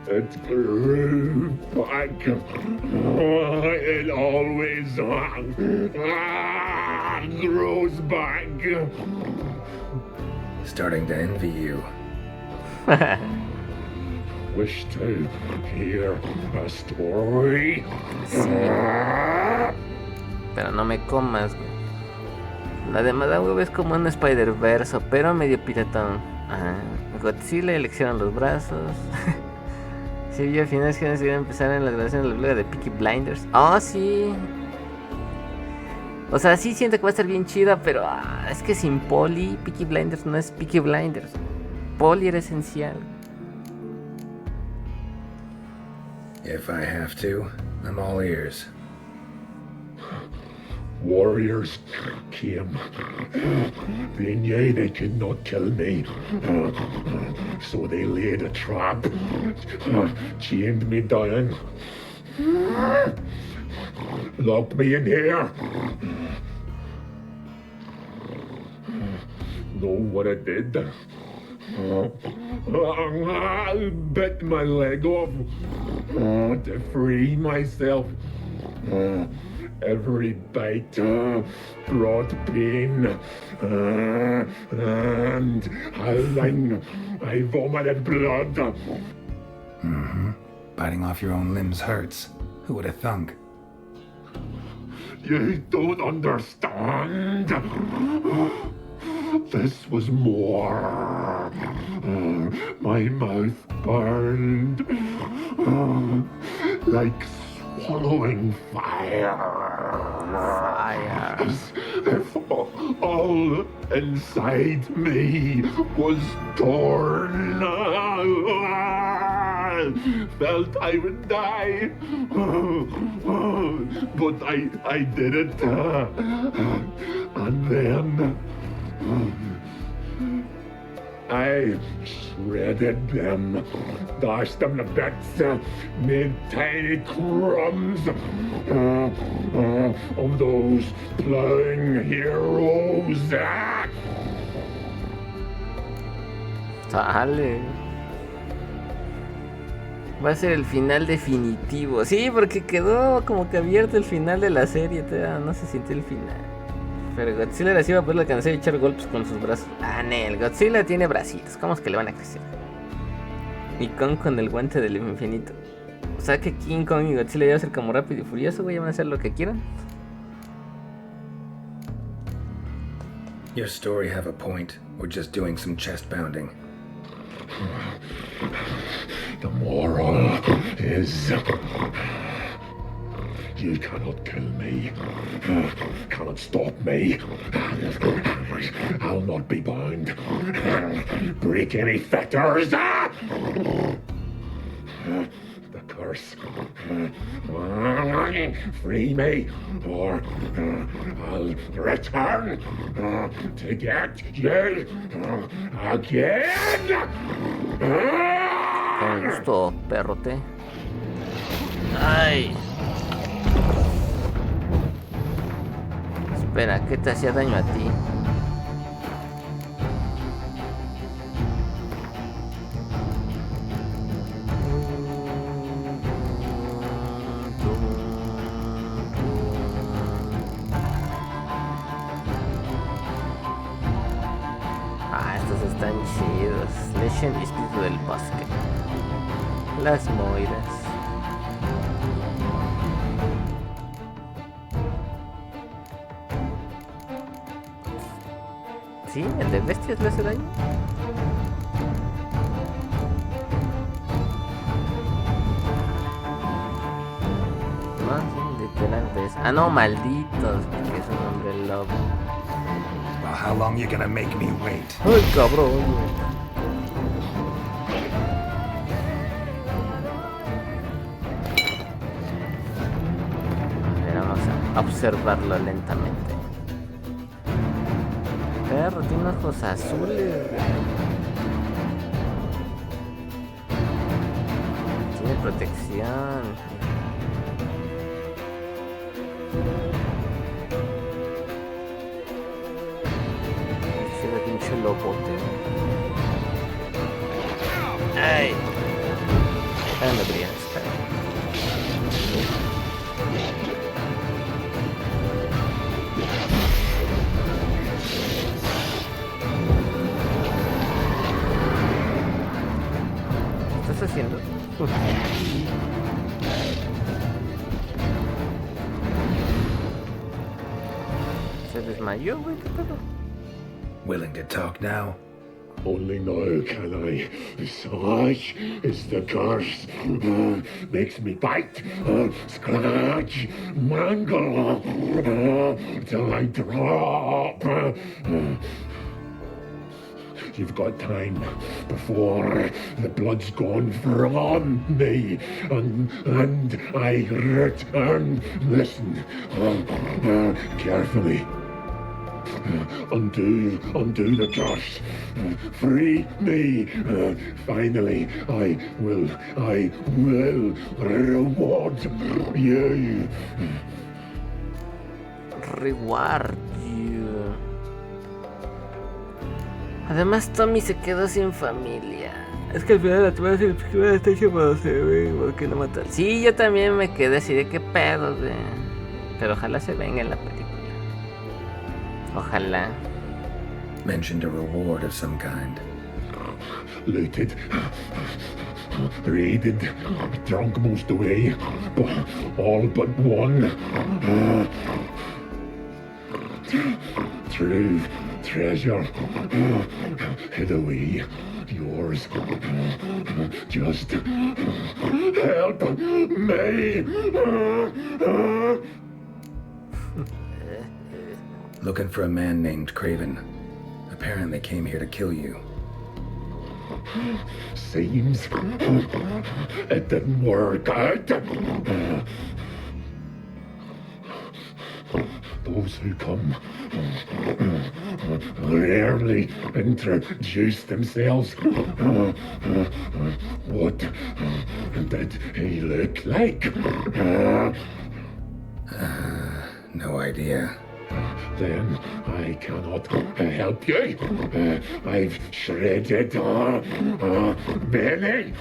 It grew back. It always grows back. Starting to envy you. Wish to hear a story? Sí. Pero no me comas, güey. La de Madame Web es como un Spider-Verse, pero medio piratón. Ajá. Godzilla eleccionan los brazos. Sí, yo al final es que decidieron empezar en las grabaciones de la película de Peaky Blinders. Oh, sí. O sea, sí siento que va a estar bien chida, pero es que sin Polly, Peaky Blinders no es Peaky Blinders. Polly era esencial. If I have to, I'm all ears. Warriors came. They knew they could not kill me. So they laid a trap. Chained me down. Locked me in here. Know what I did? I bit my leg off to free myself. Every bite brought pain, and howling, I vomited blood. Mm-hmm. Biting off your own limbs hurts. Who would have thunk? You don't understand. This was more. My mouth burned like swallowing fire. As if all inside me was torn. Felt I would die, but I did it. And then I shredded them, dashed them to bits, made tiny crumbs of those plowing heroes. Sale. Va a ser el final definitivo. Sí, porque quedó como que abierto el final de la serie. Todavía no se sintió el final. Pero Godzilla les iba a poder alcanzar y echar golpes con sus brazos. Ah, Nel, Godzilla tiene bracitos. ¿Cómo es que le van a crecer? Y Kong con el guante del infinito. O sea que King Kong y Godzilla ya van a ser como Rápido y Furioso, güey. Ya van a hacer lo que quieran. Your story have a point. We're just doing some chest pounding. The moral is you cannot kill me, cannot stop me. I'll not be bound. Break any fetters. The curse. Free me, or I'll return to get you again. Con gusto, perrote. Ay. Espera, ¿qué te hacía daño a ti? están chidos. Legion y espíritu del bosque. Las moiras. Sí, el de bestias le hace daño. No, sí, literalmente es. Ah, no, malditos, porque es un hombre lobo. Well, how long you gonna make me wait? Ay, cabrón. A ver, vamos a observarlo lentamente. Perro, tiene ojos azules. Tiene protección. Ese pinche lobote. Ay. Espérame, Brian, espérame. ¿Qué estás haciendo? Se desmayó, güey, ¿qué pedo? Willing to talk now? Only now can I. Such is the curse. Makes me bite, scratch, mangle, till I drop. You've got time before the blood's gone from me, and I return. Listen carefully. Undo the curse. Free me. Finally, I will reward you. Reward you. Además, Tommy se quedó sin familia. Es que al final la tuve el primero está hecho para se ve, porque lo matar. Sí, yo también me quedé así de qué pedo, güey. Pero ojalá se venga en la película. Ojalá. Mentioned a reward of some kind. Looted, raided, drunk most away, all but one. True treasure hid away. Yours. Just help me. Looking for a man named Craven. Apparently came here to kill you. Seems it didn't work out. Those who come rarely introduce themselves. What did he look like? No idea. Then I cannot help you. I've shredded many.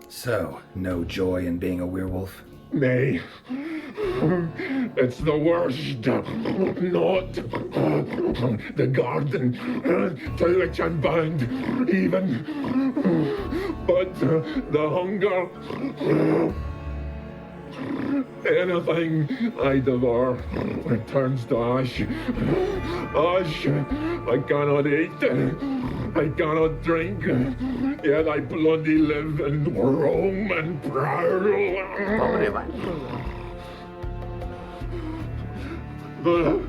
So, no joy in being a werewolf? Nay, it's the worst. Not the garden to which I'm bound, even, but the hunger. Anything I devour turns to ash. Ash I cannot eat, I cannot drink, yet I bloody live and roam and prowl. The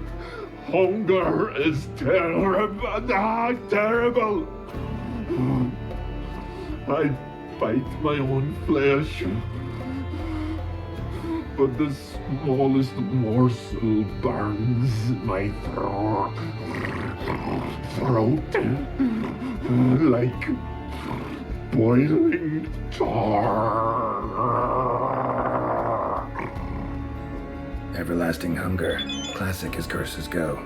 hunger is terrible, terrible. I bite my own flesh. But the smallest morsel burns my throat like boiling tar. Everlasting hunger. Classic as curses go.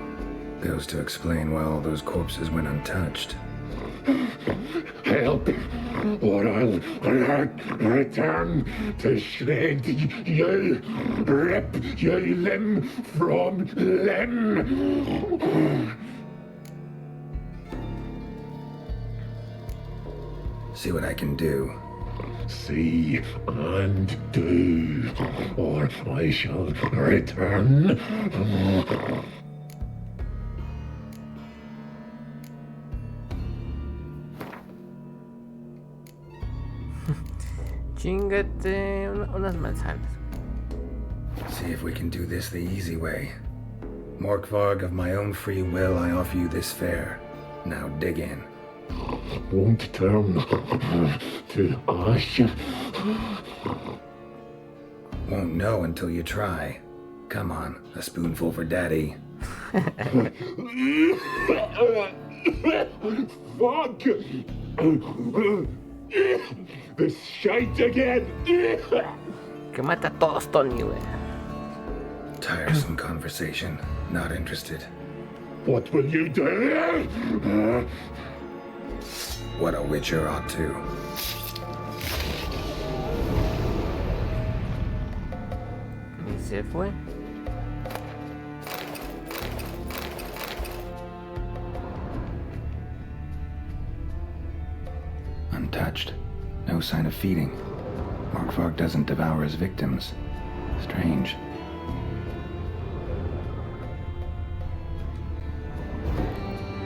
Goes to explain why all those corpses went untouched. Help, or I'll return to shred you, rip you limb from limb. See what I can do. See and do, or I shall return. Chingate unas manzanas. See if we can do this the easy way. Morkvarg, of my own free will, I offer you this fare. Now dig in. Won't turn to ash. Won't know until you try. Come on, a spoonful for Daddy. Fuck! This shite again! Que mata a todos, Tony, wey. Tiresome conversation. Not interested. What will you do? What a witcher ought to. Y se fue. Untouched. No sign of feeding. Morkvarg doesn't devour his victims. Strange.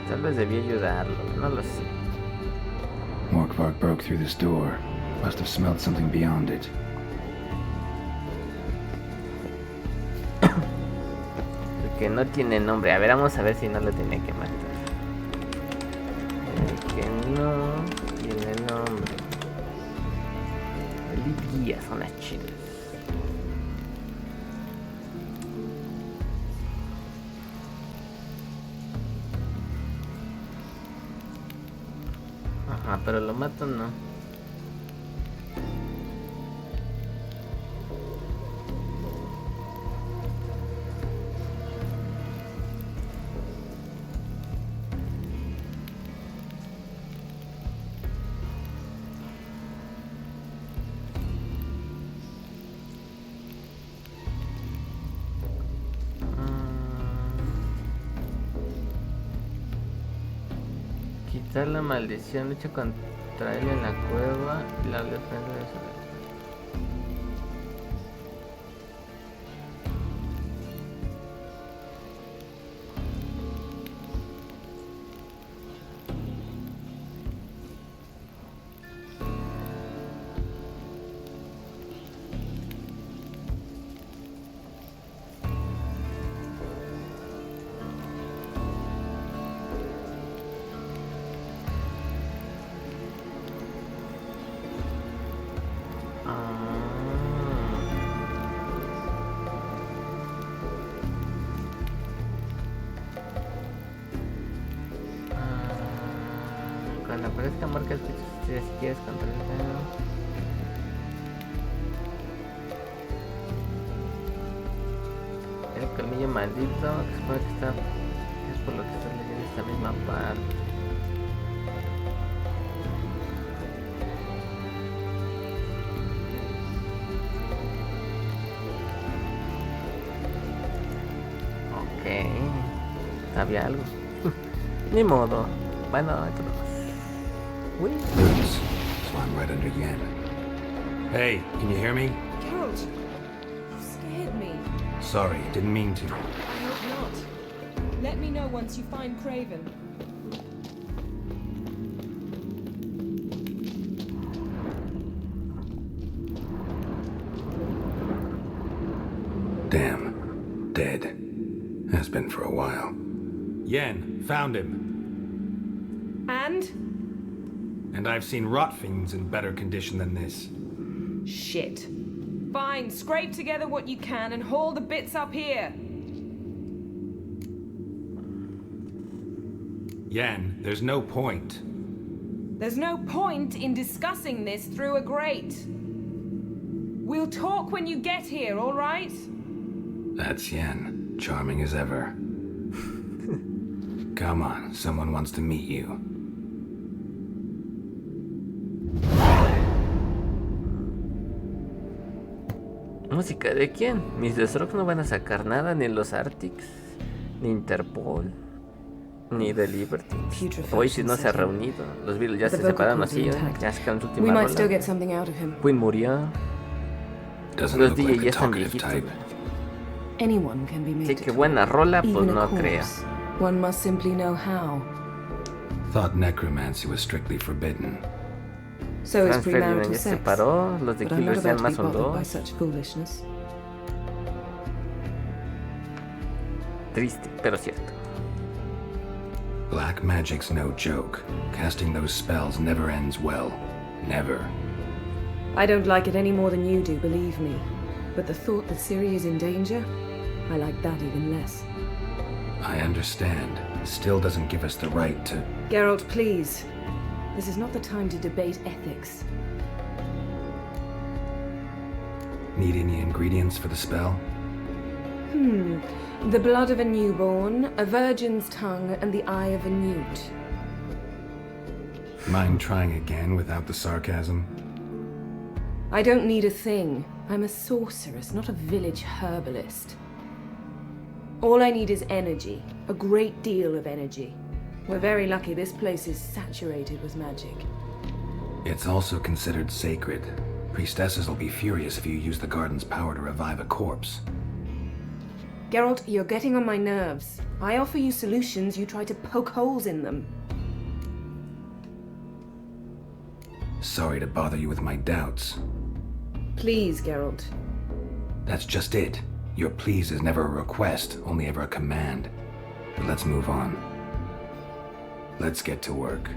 Tal vez debí ayudarlo, no lo sé. Morkvarg broke through this door. Must have smelled something beyond it. Que no tiene nombre. A ver, vamos a ver si no lo tiene que matar. Que no tiene nombre. Guías son las chidas. Ajá, pero lo mato no. Quitar la maldición, lucha contra él en la cueva y la defensa de su vida. Cuando aparezca marca si quieres contra el dedo. El colmillo maldito, que supone que está. Es por lo que estás leyendo esta misma parte. Ok. Había algo. Ni modo. Bueno, entonces. Oops. So I'm right under Yen. Hey, can you hear me? Geralt, you scared me. Sorry, didn't mean to. I hope not. Let me know once you find Craven. Damn. Dead. Has been for a while. Yen, found him. And? And I've seen rot fiends in better condition than this. Shit. Fine, scrape together what you can and haul the bits up here. Yen, there's no point. There's no point in discussing this through a grate. We'll talk when you get here, all right? That's Yen. Charming as ever. Come on, someone wants to meet you. ¿Música de quién? Mis The Strokes no van a sacar nada, ni los Arctics, ni Interpol, ni The Libertines. Oasis no se ha reunido. Los Beatles ya se separaron así, ya sacaron su última rola. Queen murió. Los DJ ya están viejitos. Así que buena rola, pues no creo. One must simply know how. Thought necromancy was strictly forbidden. So is Franz Ferdinand premarital ya se sex. separó, los de But I'm not Killers ya about to más be son bothered by dos. such foolishness. Triste, pero cierto. Black magic's no joke. Casting those spells never ends well. Never. I don't like it any more than you do, believe me. But the thought that Ciri is in danger, I like that even less. I understand. Still doesn't give us the right to... Geralt, please. This is not the time to debate ethics. Need any ingredients for the spell? The blood of a newborn, a virgin's tongue, and the eye of a newt. Mind trying again without the sarcasm? I don't need a thing. I'm a sorceress, not a village herbalist. All I need is energy. A great deal of energy. We're very lucky this place is saturated with magic. It's also considered sacred. Priestesses will be furious if you use the garden's power to revive a corpse. Geralt, you're getting on my nerves. I offer you solutions, you try to poke holes in them. Sorry to bother you with my doubts. Please, Geralt. That's just it. Your please is never a request, only ever a command. But let's move on. Let's get to work.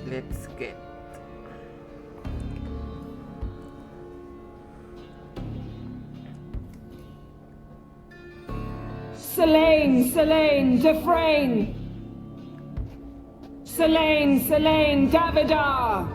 Let's get. Selene, Dufresne! Selene, Davidar!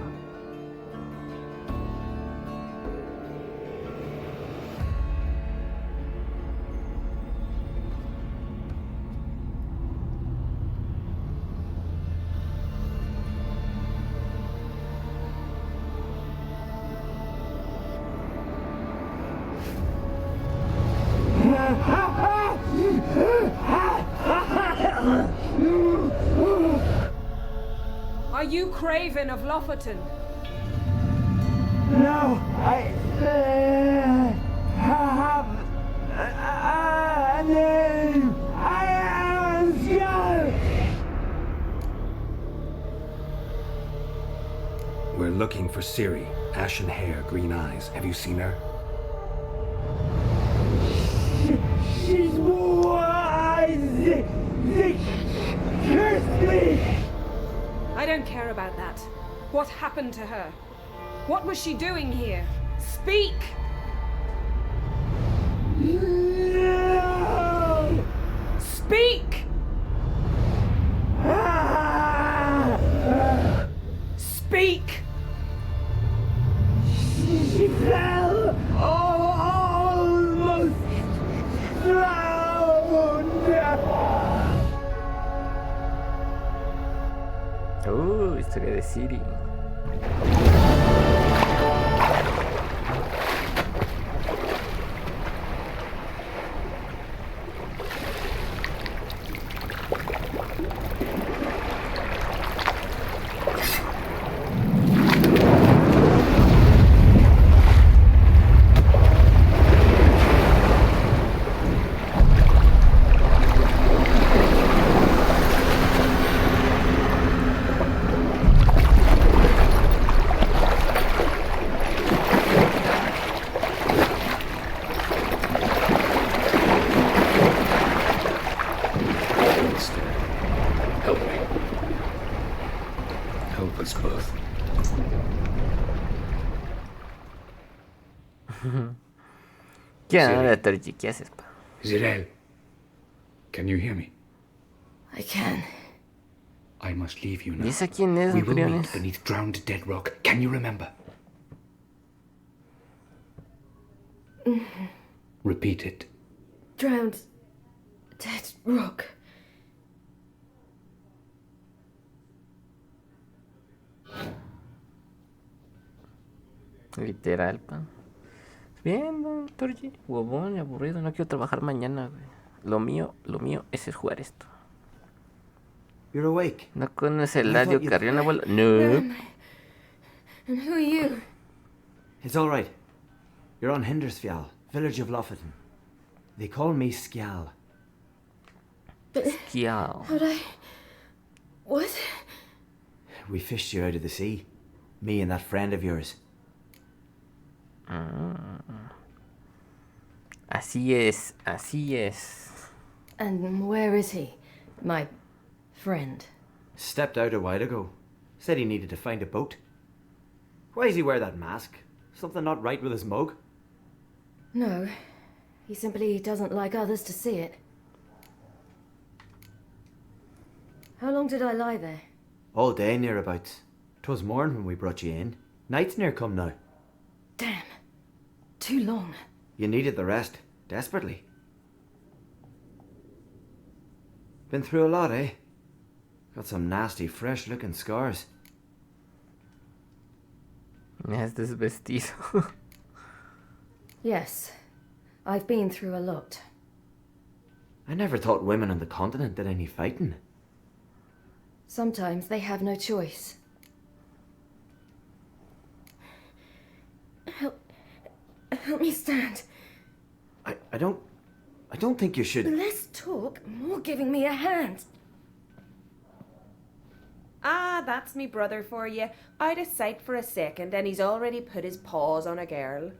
Are you Craven of Lofoten? No, I have a name. I am Joe. We're looking for Ciri. Ashen hair, green eyes. Have you seen her? She's wise. They cursed me. I don't care about that. What happened to her? What was she doing here? Speak! No! Speak! Speak! She fell almost drowned. Historia de Ciri. ¿Qué onda, Torchi? ¿Qué haces, pa? Zirel, can you hear me? I can. I must leave you now. ¿Y esa quién es, We will Briones? meet beneath drowned dead rock. Can you remember? Repeat it. Drowned. Dead rock. Literal, pa. Bien, ¿no, Torji? Huevón y aburrido, no quiero trabajar mañana, güey. Lo mío es jugar esto. You're awake. ¿No conoces el Eladio Carrión, abuelo? No. And who are you? It's all right. You're on Hindersfjall, village of Lofoten. They call me Skjal. Skjal. But What? We fished you out of the sea. Me and that friend of yours. Así es, así es. And where is he? My friend. Stepped out a while ago. Said he needed to find a boat. Why does he wear that mask? Something not right with his mug? No. He simply doesn't like others to see it. How long did I lie there? All day nearabouts. 'Twas morn when we brought you in. Night's near come now. Damn. Too long. You needed the rest. Desperately. Been through a lot, eh? Got some nasty, fresh-looking scars. Me has desvestido. Yes. I've been through a lot. I never thought women on the continent did any fighting. Sometimes they have no choice. Help me stand. I don't think you should. Less talk, more giving me a hand. Ah, that's me brother for you. Out of sight for a second, and he's already put his paws on a girl.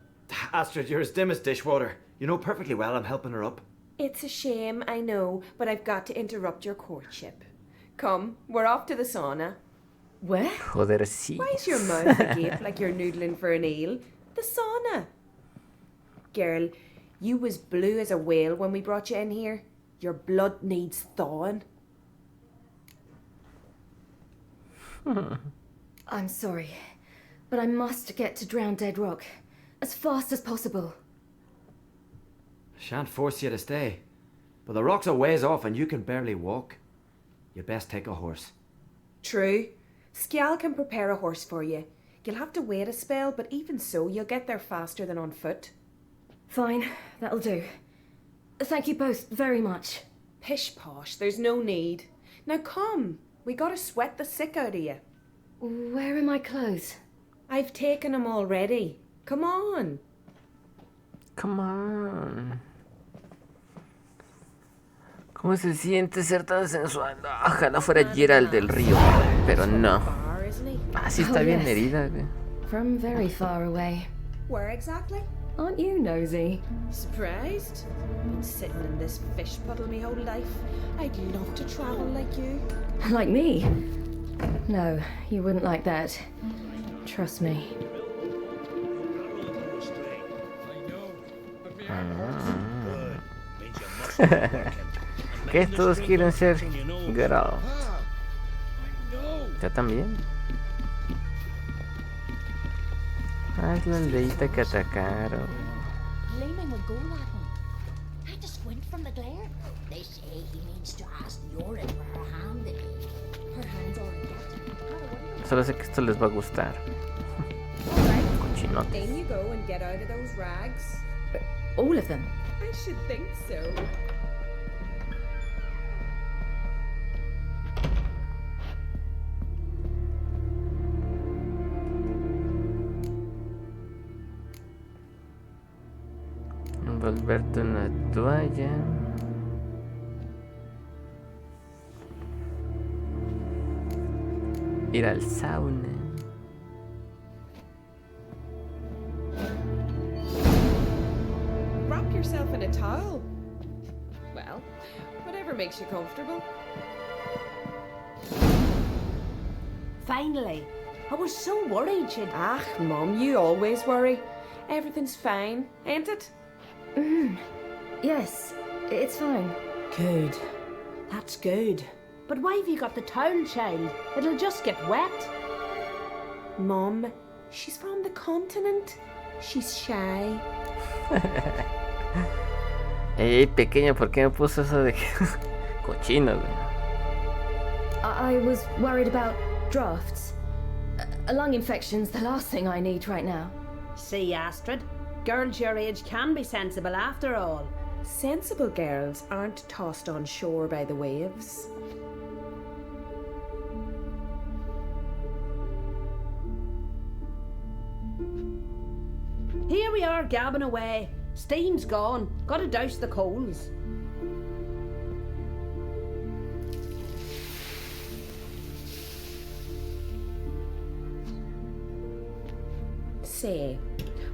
Astrid, you're as dim as dishwater. You know perfectly well I'm helping her up. It's a shame, I know, but I've got to interrupt your courtship. Come, we're off to the sauna. Where? Joder, sí. Why is your mouth agape like you're noodling for an eel? The sauna. Girl, you was blue as a whale when we brought you in here. Your blood needs thawing. I'm sorry, but I must get to Drowned Dead Rock as fast as possible. Shan't force you to stay. But the rock's a ways off and you can barely walk. You best take a horse. True. Skjal can prepare a horse for you. You'll have to wait a spell, but even so, you'll get there faster than on foot. Fine, that'll do. Thank you both very much. Pish posh, there's no need. Now come, we gotta sweat the sick out of you. Where are my clothes? I've taken them already. Come on. Come on. ¿Cómo se siente ser tan sensual? Ojalá fuera Gerald del Río, pero no. Ah, sí está bien herida, güey. From very far away. Where exactly? Aren't you nosy? Surprised? Been sitting in this fish puddle me whole life. I'd love to travel like you. Like me? No, you wouldn't like that. Trust me. ¿Qué? Todos quieren ser Geralt. ¿Ya también? Ah, es la aldeita que atacaron. Gleaming would go that one. Had to squint from the glare. They say he means to ask Yorin for her hand. Her hand's already got. Solo sé que esto les va a gustar. Cochinotes. In you go and get out of those rags. All of them? I should think so. Envolverte una toalla. Ir al sauna. Wrap yourself in a towel. Well, whatever makes you comfortable. Finally. I was so worried she'd... Ah, Mum, you always worry. Everything's fine, ain't it? Yes, it's fine. Good. That's good. But why have you got the towel, child? It'll just get wet. Mum, she's from the continent. She's shy. Ey, pequeño, ¿por qué me puso eso de que cochino, güey? I was worried about drafts. A lung infection's the last thing I need right now. See, Astrid, girls your age can be sensible after all. Sensible girls aren't tossed on shore by the waves. Here we are gabbing away. Steam's gone. Gotta douse the coals. Say,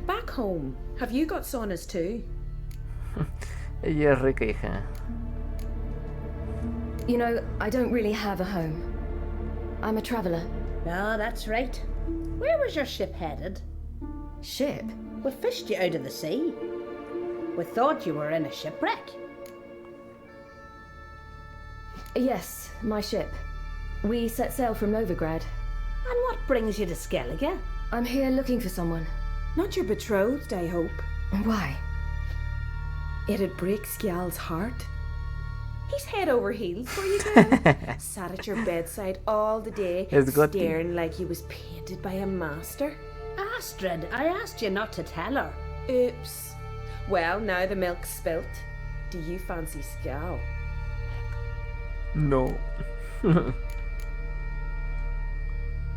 back home, have you got saunas too? Ella es rica, hija. You know, I don't really have a home. I'm a traveller. Ah, that's right. Where was your ship headed? Ship? We fished you out of the sea. We thought you were in a shipwreck. Yes, my ship. We set sail from Novigrad. And what brings you to Skellige? I'm here looking for someone. Not your betrothed, I hope. Why? It'd break Skjal's heart. He's head over heels for you, girl. Sat at your bedside all the day, staring like he was painted by a master. Astrid, I asked you not to tell her. Oops. Well, now the milk's spilt. Do you fancy Skjal? No.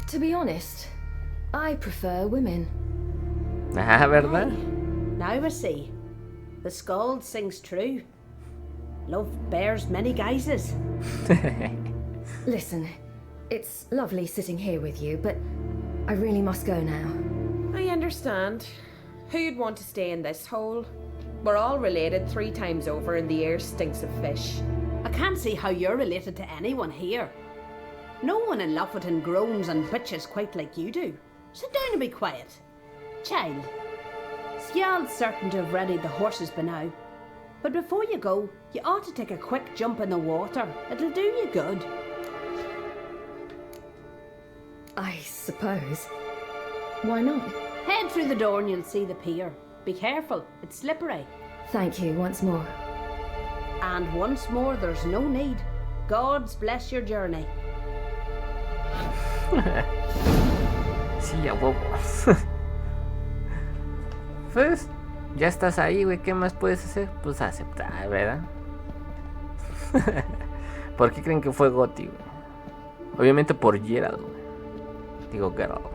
To be honest, I prefer women. Ah, ¿verdad? Now we see. The skald sings true. Love bears many guises. Listen, it's lovely sitting here with you, but I really must go now. I understand. Who'd want to stay in this hole? We're all related 3 times over and the air stinks of fish. I can't see how you're related to anyone here. No one in Lofferton groans and bitches quite like you do. Sit down and be quiet. Child, Skjald's certain to have readied the horses by now. But before you go, you ought to take a quick jump in the water. It'll do you good. I suppose. Why not? Head through the door and you'll see the pier. Be careful, it's slippery. Thank you once more. And once more, there's no need. Gods bless your journey. Sí, a huevo. Pues, ya estás ahí, güey. ¿Qué más puedes hacer? Pues aceptar, ¿verdad? ¿Por qué creen que fue Gotti, güey? Obviamente por Gerald, güey. Digo, Gerald.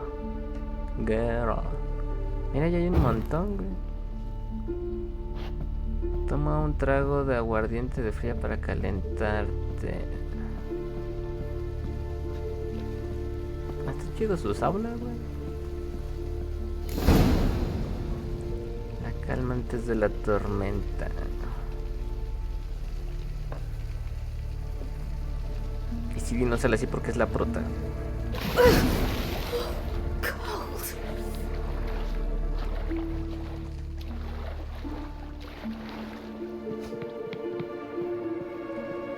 Mira, ya hay un montón, güey. Toma un trago de aguardiente de fría para calentarte. Está chido sus aulas, güey. La calma antes de la tormenta. Y Ciri no sale así porque es la prota.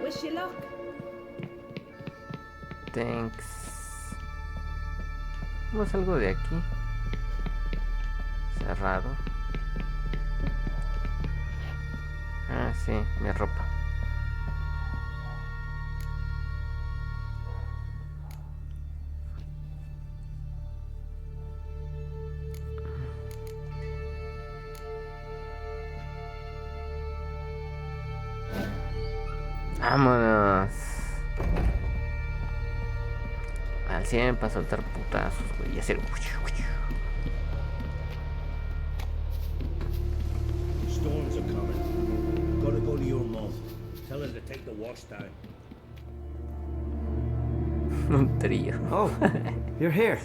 Wish you luck. Thanks. Vamos algo de aquí. Cerrado. Ah, sí, mi ropa. Vámonos. Al 100 para soltar putazos, güey. Y hacer. Storms are coming. Gotta go to your mom. Tell her to take the wash down. Un trío. Oh, you're here.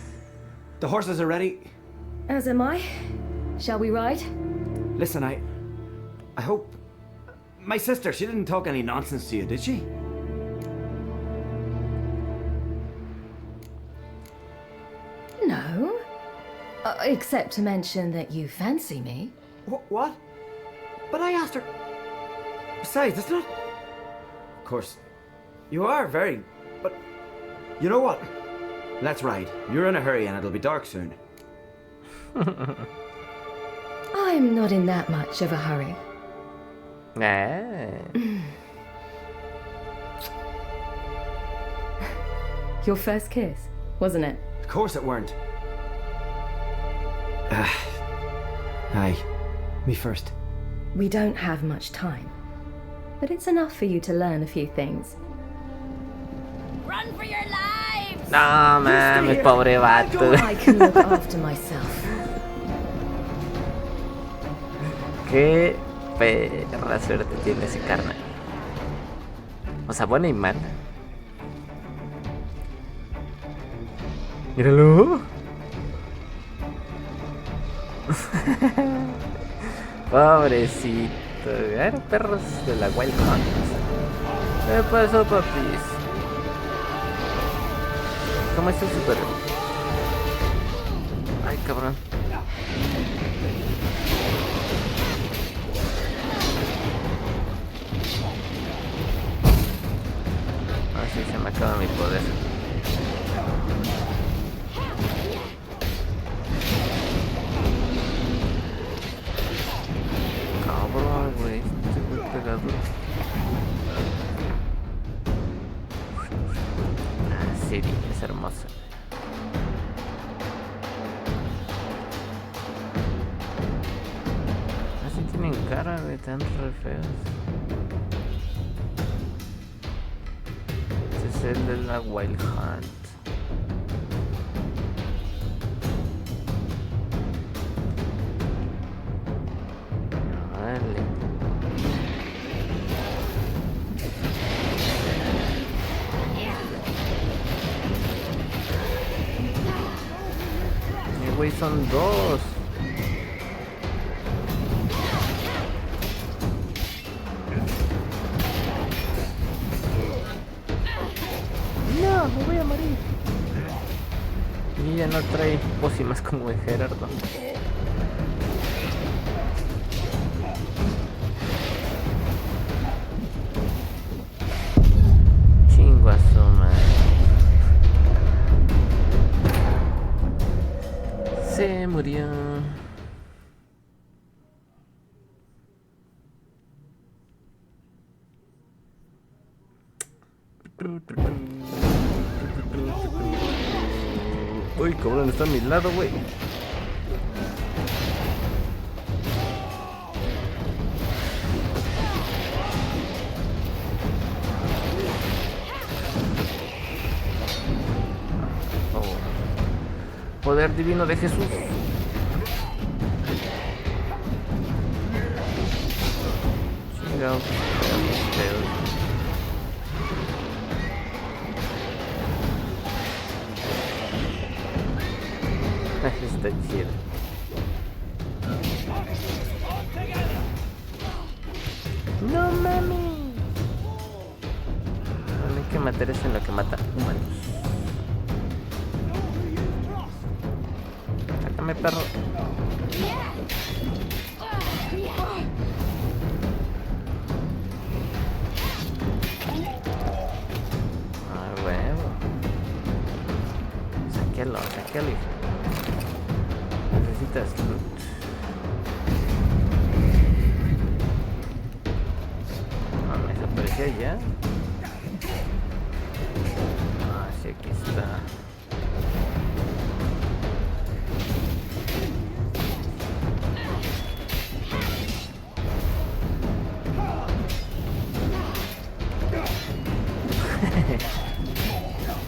The horses are ready. As am I. Shall we ride? Listen, I hope... My sister, she didn't talk any nonsense to you, did she? No. Except to mention that you fancy me. What? But I asked her... Besides, it's not... Of course, you are very... But... You know what? Let's ride. You're in a hurry and it'll be dark soon. I'm not in that much of a hurry. Ah. Your first kiss, wasn't it? Of course it weren't. Aye. Me first. We don't have much time, but it's enough for you to learn a few things. Run for your lives! No mames, pobre vato. I can look after myself. Qué perra suerte tiene ese carnal. O sea, buena y mala. Míralo. Pobrecito. Eran perros de la Wild Hunt. ¿Qué pasó, papis? ¿Cómo está el super? Ay, cabrón. Ah, sí, se me acaba mi poder. Cabrón, güey. Estoy muy pegado. Ah, Ciri, es hermosa. Así tienen cara, güey, tan re feos. Ese es el de la Wild Hunt. Vale. Güey, son dos. No, me voy a morir. Y ya no trae pócimas como de Gerardo. Chingo a su madre. Se murió. Uy, cabrón, está a mi lado, güey. Poder divino de Jesús. Chingado. Está chido. No mami. No hay que matar eso en lo que mata humanos. Sácame, perro. Ah, huevo. Sáquelo, sáquelo. Necesitas loot. Ah, me desapareció ya. Ah, sí, aquí está.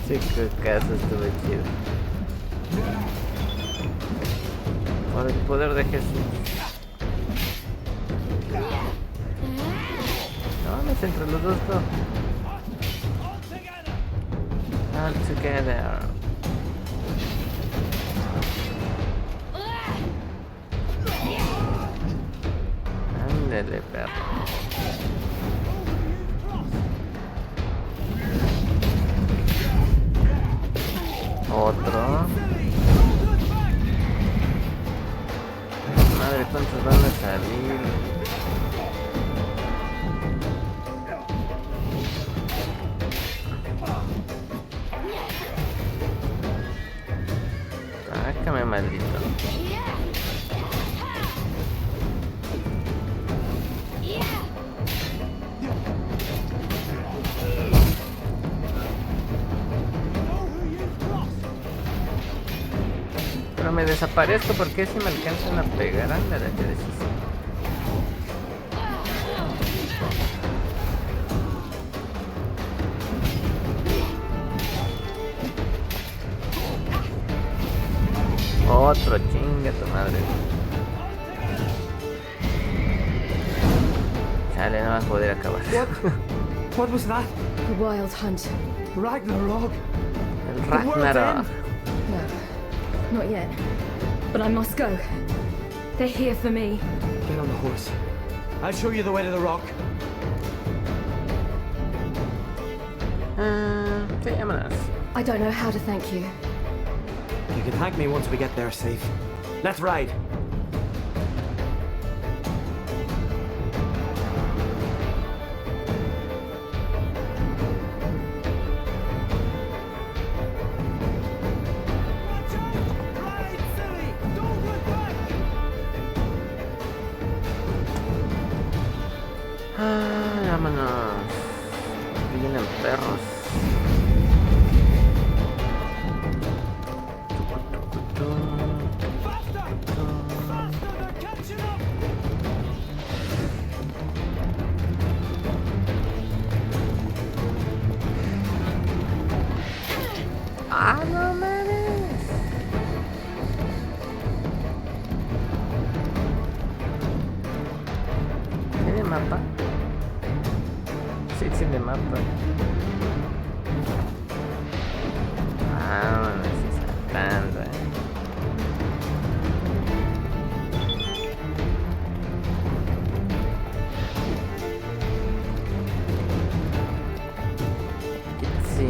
Sí, qué caso estuvo chido. Por el poder de Jesús. No, me entre los dos, no. All together. Ándale, perro. Otro. Madre, ¿cuántos van a salir? Sácame, maldito. me desaparezco porque si me alcanzan a pegar, ándale, que decisión. Otro, chinga tu madre. Chale, no vas a poder acabar. What was that? The Wild Hunt. Ragnarok. El Ragnarok. No, not yet. But I must go. They're here for me. Get on the horse. I'll show you the way to the rock. Sí, vámonos. I don't know how to thank you. You can thank me once we get there safe. Let's ride. Vámonos. Aquí vienen perros. Ah, no mames. ¿Tiene mapa? Sí, tiene mapa. Ah, me estoy saltando, Sí.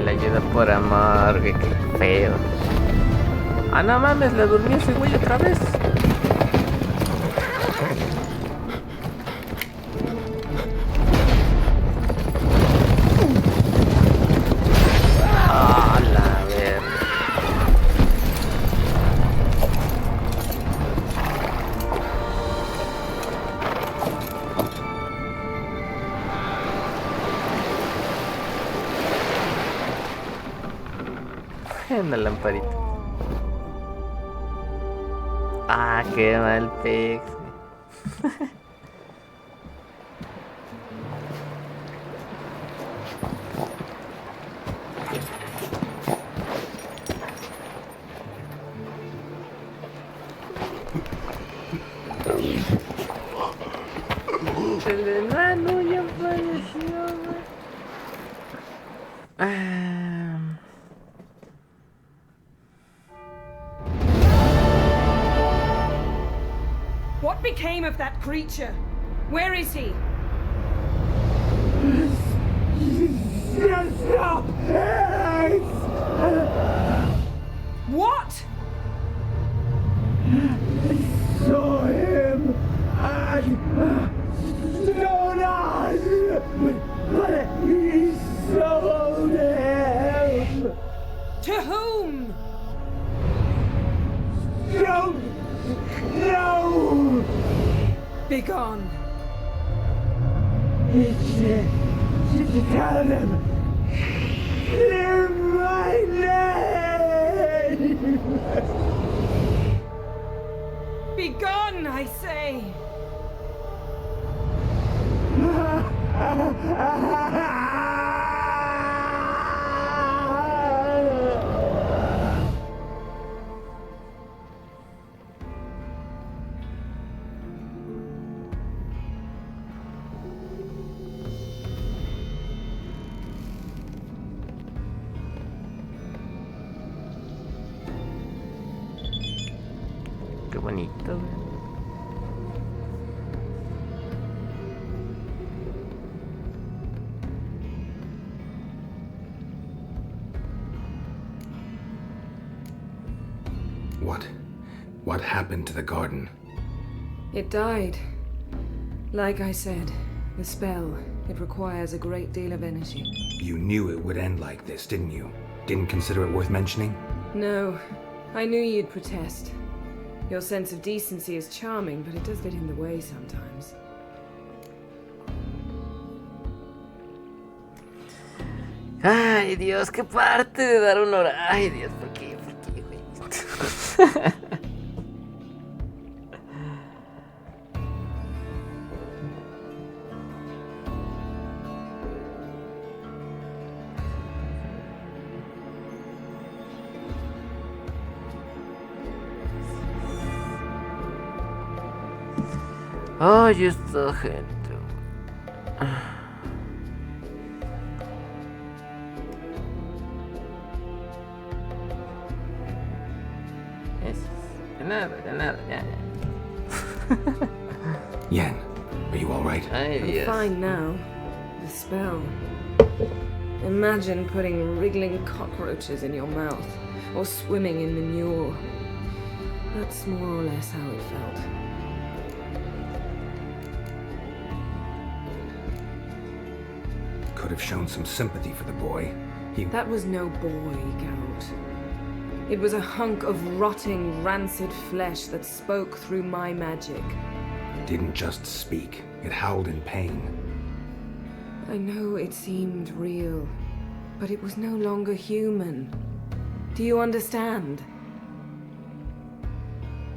La ayuda por amor, qué feo. Ah, no mames, le durmió ese güey otra vez. Ah, la verga. En la lamparita. Ah, qué mal pix. El enano ya falleció, güey. What became of that creature? Where is he? Stop! What? Saw him at Jonas, but he sold him. To whom? Don't know. Begone. Tell them. Clear my name. Begone, I say. Qué bonito, güey. What happened to the garden? It died. Like I said, the spell, it requires a great deal of energy. You knew it would end like this, didn't you? Didn't consider it worth mentioning? No, I knew you'd protest. Your sense of decency is charming, but it does get in the way sometimes. Ay, Dios, qué parte de dar un hora. Ay, Dios, ¿por qué, güey? Ay, esta gente. Ya. Yen, are you alright? I'm fine now. The spell. Imagine putting wriggling cockroaches in your mouth, or swimming in manure. That's more or less how it felt. Could have shown some sympathy for the boy. That was no boy, Geralt. It was a hunk of rotting, rancid flesh that spoke through my magic. Didn't just speak. It howled in pain. I know it seemed real, but it was no longer human. Do you understand?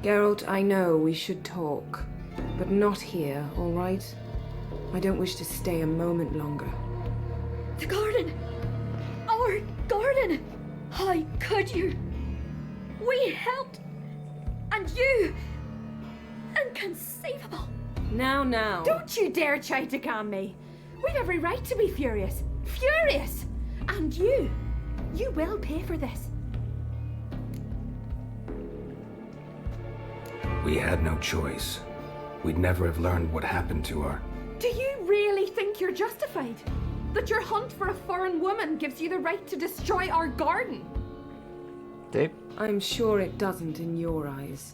Geralt, I know we should talk, but not here, all right? I don't wish to stay a moment longer. The garden! Our garden! How could you? We helped! And you! Inconceivable! Now. Don't you dare try to calm me. We've every right to be furious. Furious! And you will pay for this. We had no choice. We'd never have learned what happened to her. Do you really think you're justified? That your hunt for a foreign woman gives you the right to destroy our garden? I'm sure it doesn't in your eyes.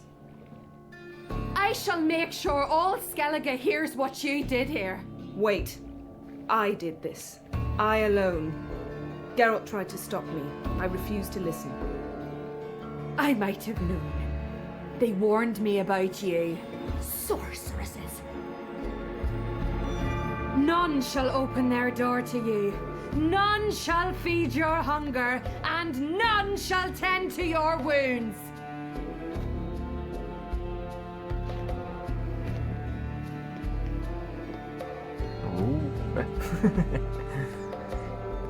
I shall make sure all Skellige hears what you did here. Wait. I did this. I alone. Geralt tried to stop me. I refused to listen. I might have known. They warned me about you. Sorceresses. None shall open their door to you. None shall feed your hunger, and none shall tend to your wounds.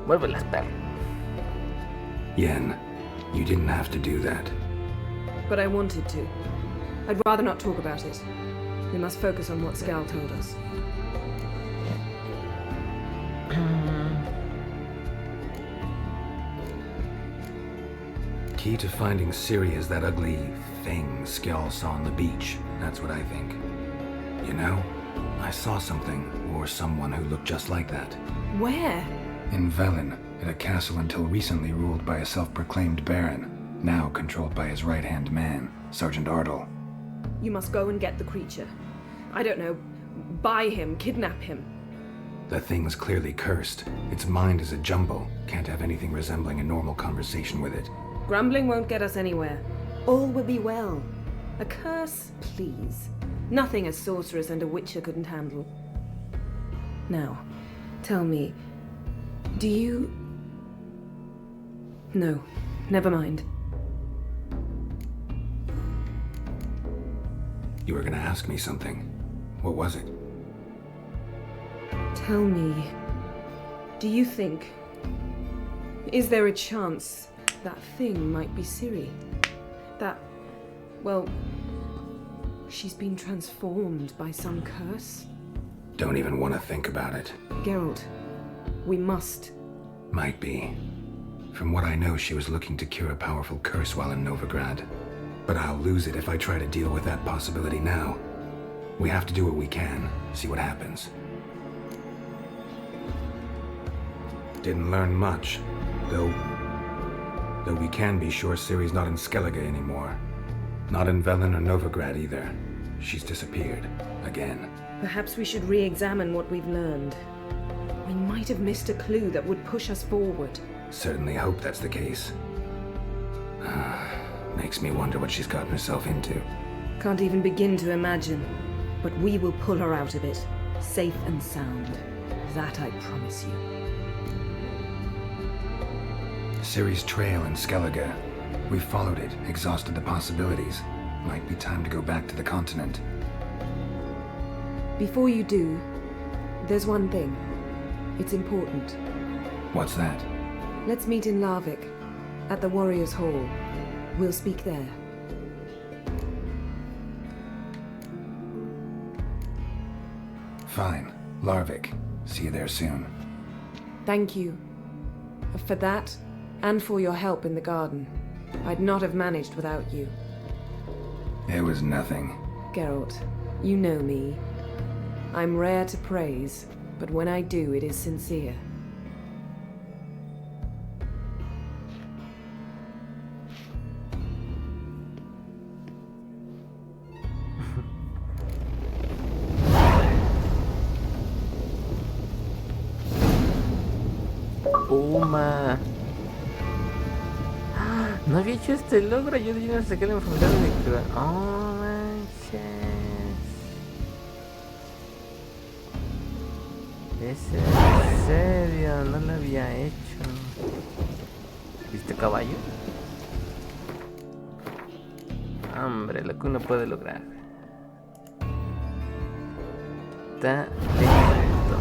Muévelas, perro. Yen, you didn't have to do that. But I wanted to. I'd rather not talk about it. We must focus on what Skal told us. Key to finding Ciri is that ugly thing Skjall saw on the beach. That's what I think. You know, I saw something, or someone who looked just like that. Where? In Velen, at a castle until recently ruled by a self-proclaimed baron, now controlled by his right-hand man, Sergeant Ardle. You must go and get the creature. I don't know, buy him, kidnap him. The thing's clearly cursed. Its mind is a jumble. Can't have anything resembling a normal conversation with it. Grumbling won't get us anywhere. All will be well. A curse, please. Nothing a sorceress and a witcher couldn't handle. Now, tell me, do you... No, never mind. You were gonna ask me something. What was it? Tell me, do you think... Is there a chance that thing might be Ciri? That, well, she's been transformed by some curse? Don't even want to think about it. Geralt, we must. Might be. From what I know, she was looking to cure a powerful curse while in Novigrad. But I'll lose it if I try to deal with that possibility now. We have to do what we can, see what happens. Didn't learn much, though we can be sure Ciri's not in Skellige anymore. Not in Velen or Novigrad either. She's disappeared. Again. Perhaps we should re-examine what we've learned. We might have missed a clue that would push us forward. Certainly hope that's the case. Makes me wonder what she's gotten herself into. Can't even begin to imagine. But we will pull her out of it. Safe and sound. That I promise you. Ciri's trail in Skellige. We've followed it, exhausted the possibilities. Might be time to go back to the continent. Before you do, there's one thing. It's important. What's that? Let's meet in Larvik, at the Warriors' Hall. We'll speak there. Fine. Larvik. See you there soon. Thank you. For that, and for your help in the garden. I'd not have managed without you. It was nothing. Geralt, you know me. I'm rare to praise, but when I do, it is sincere. Uma. No había hecho este logro. Yo no sé qué la información de que... Oh, manches. Es en serio, no lo había hecho. ¿Viste caballo? Hombre, lo que uno puede lograr. Está listo.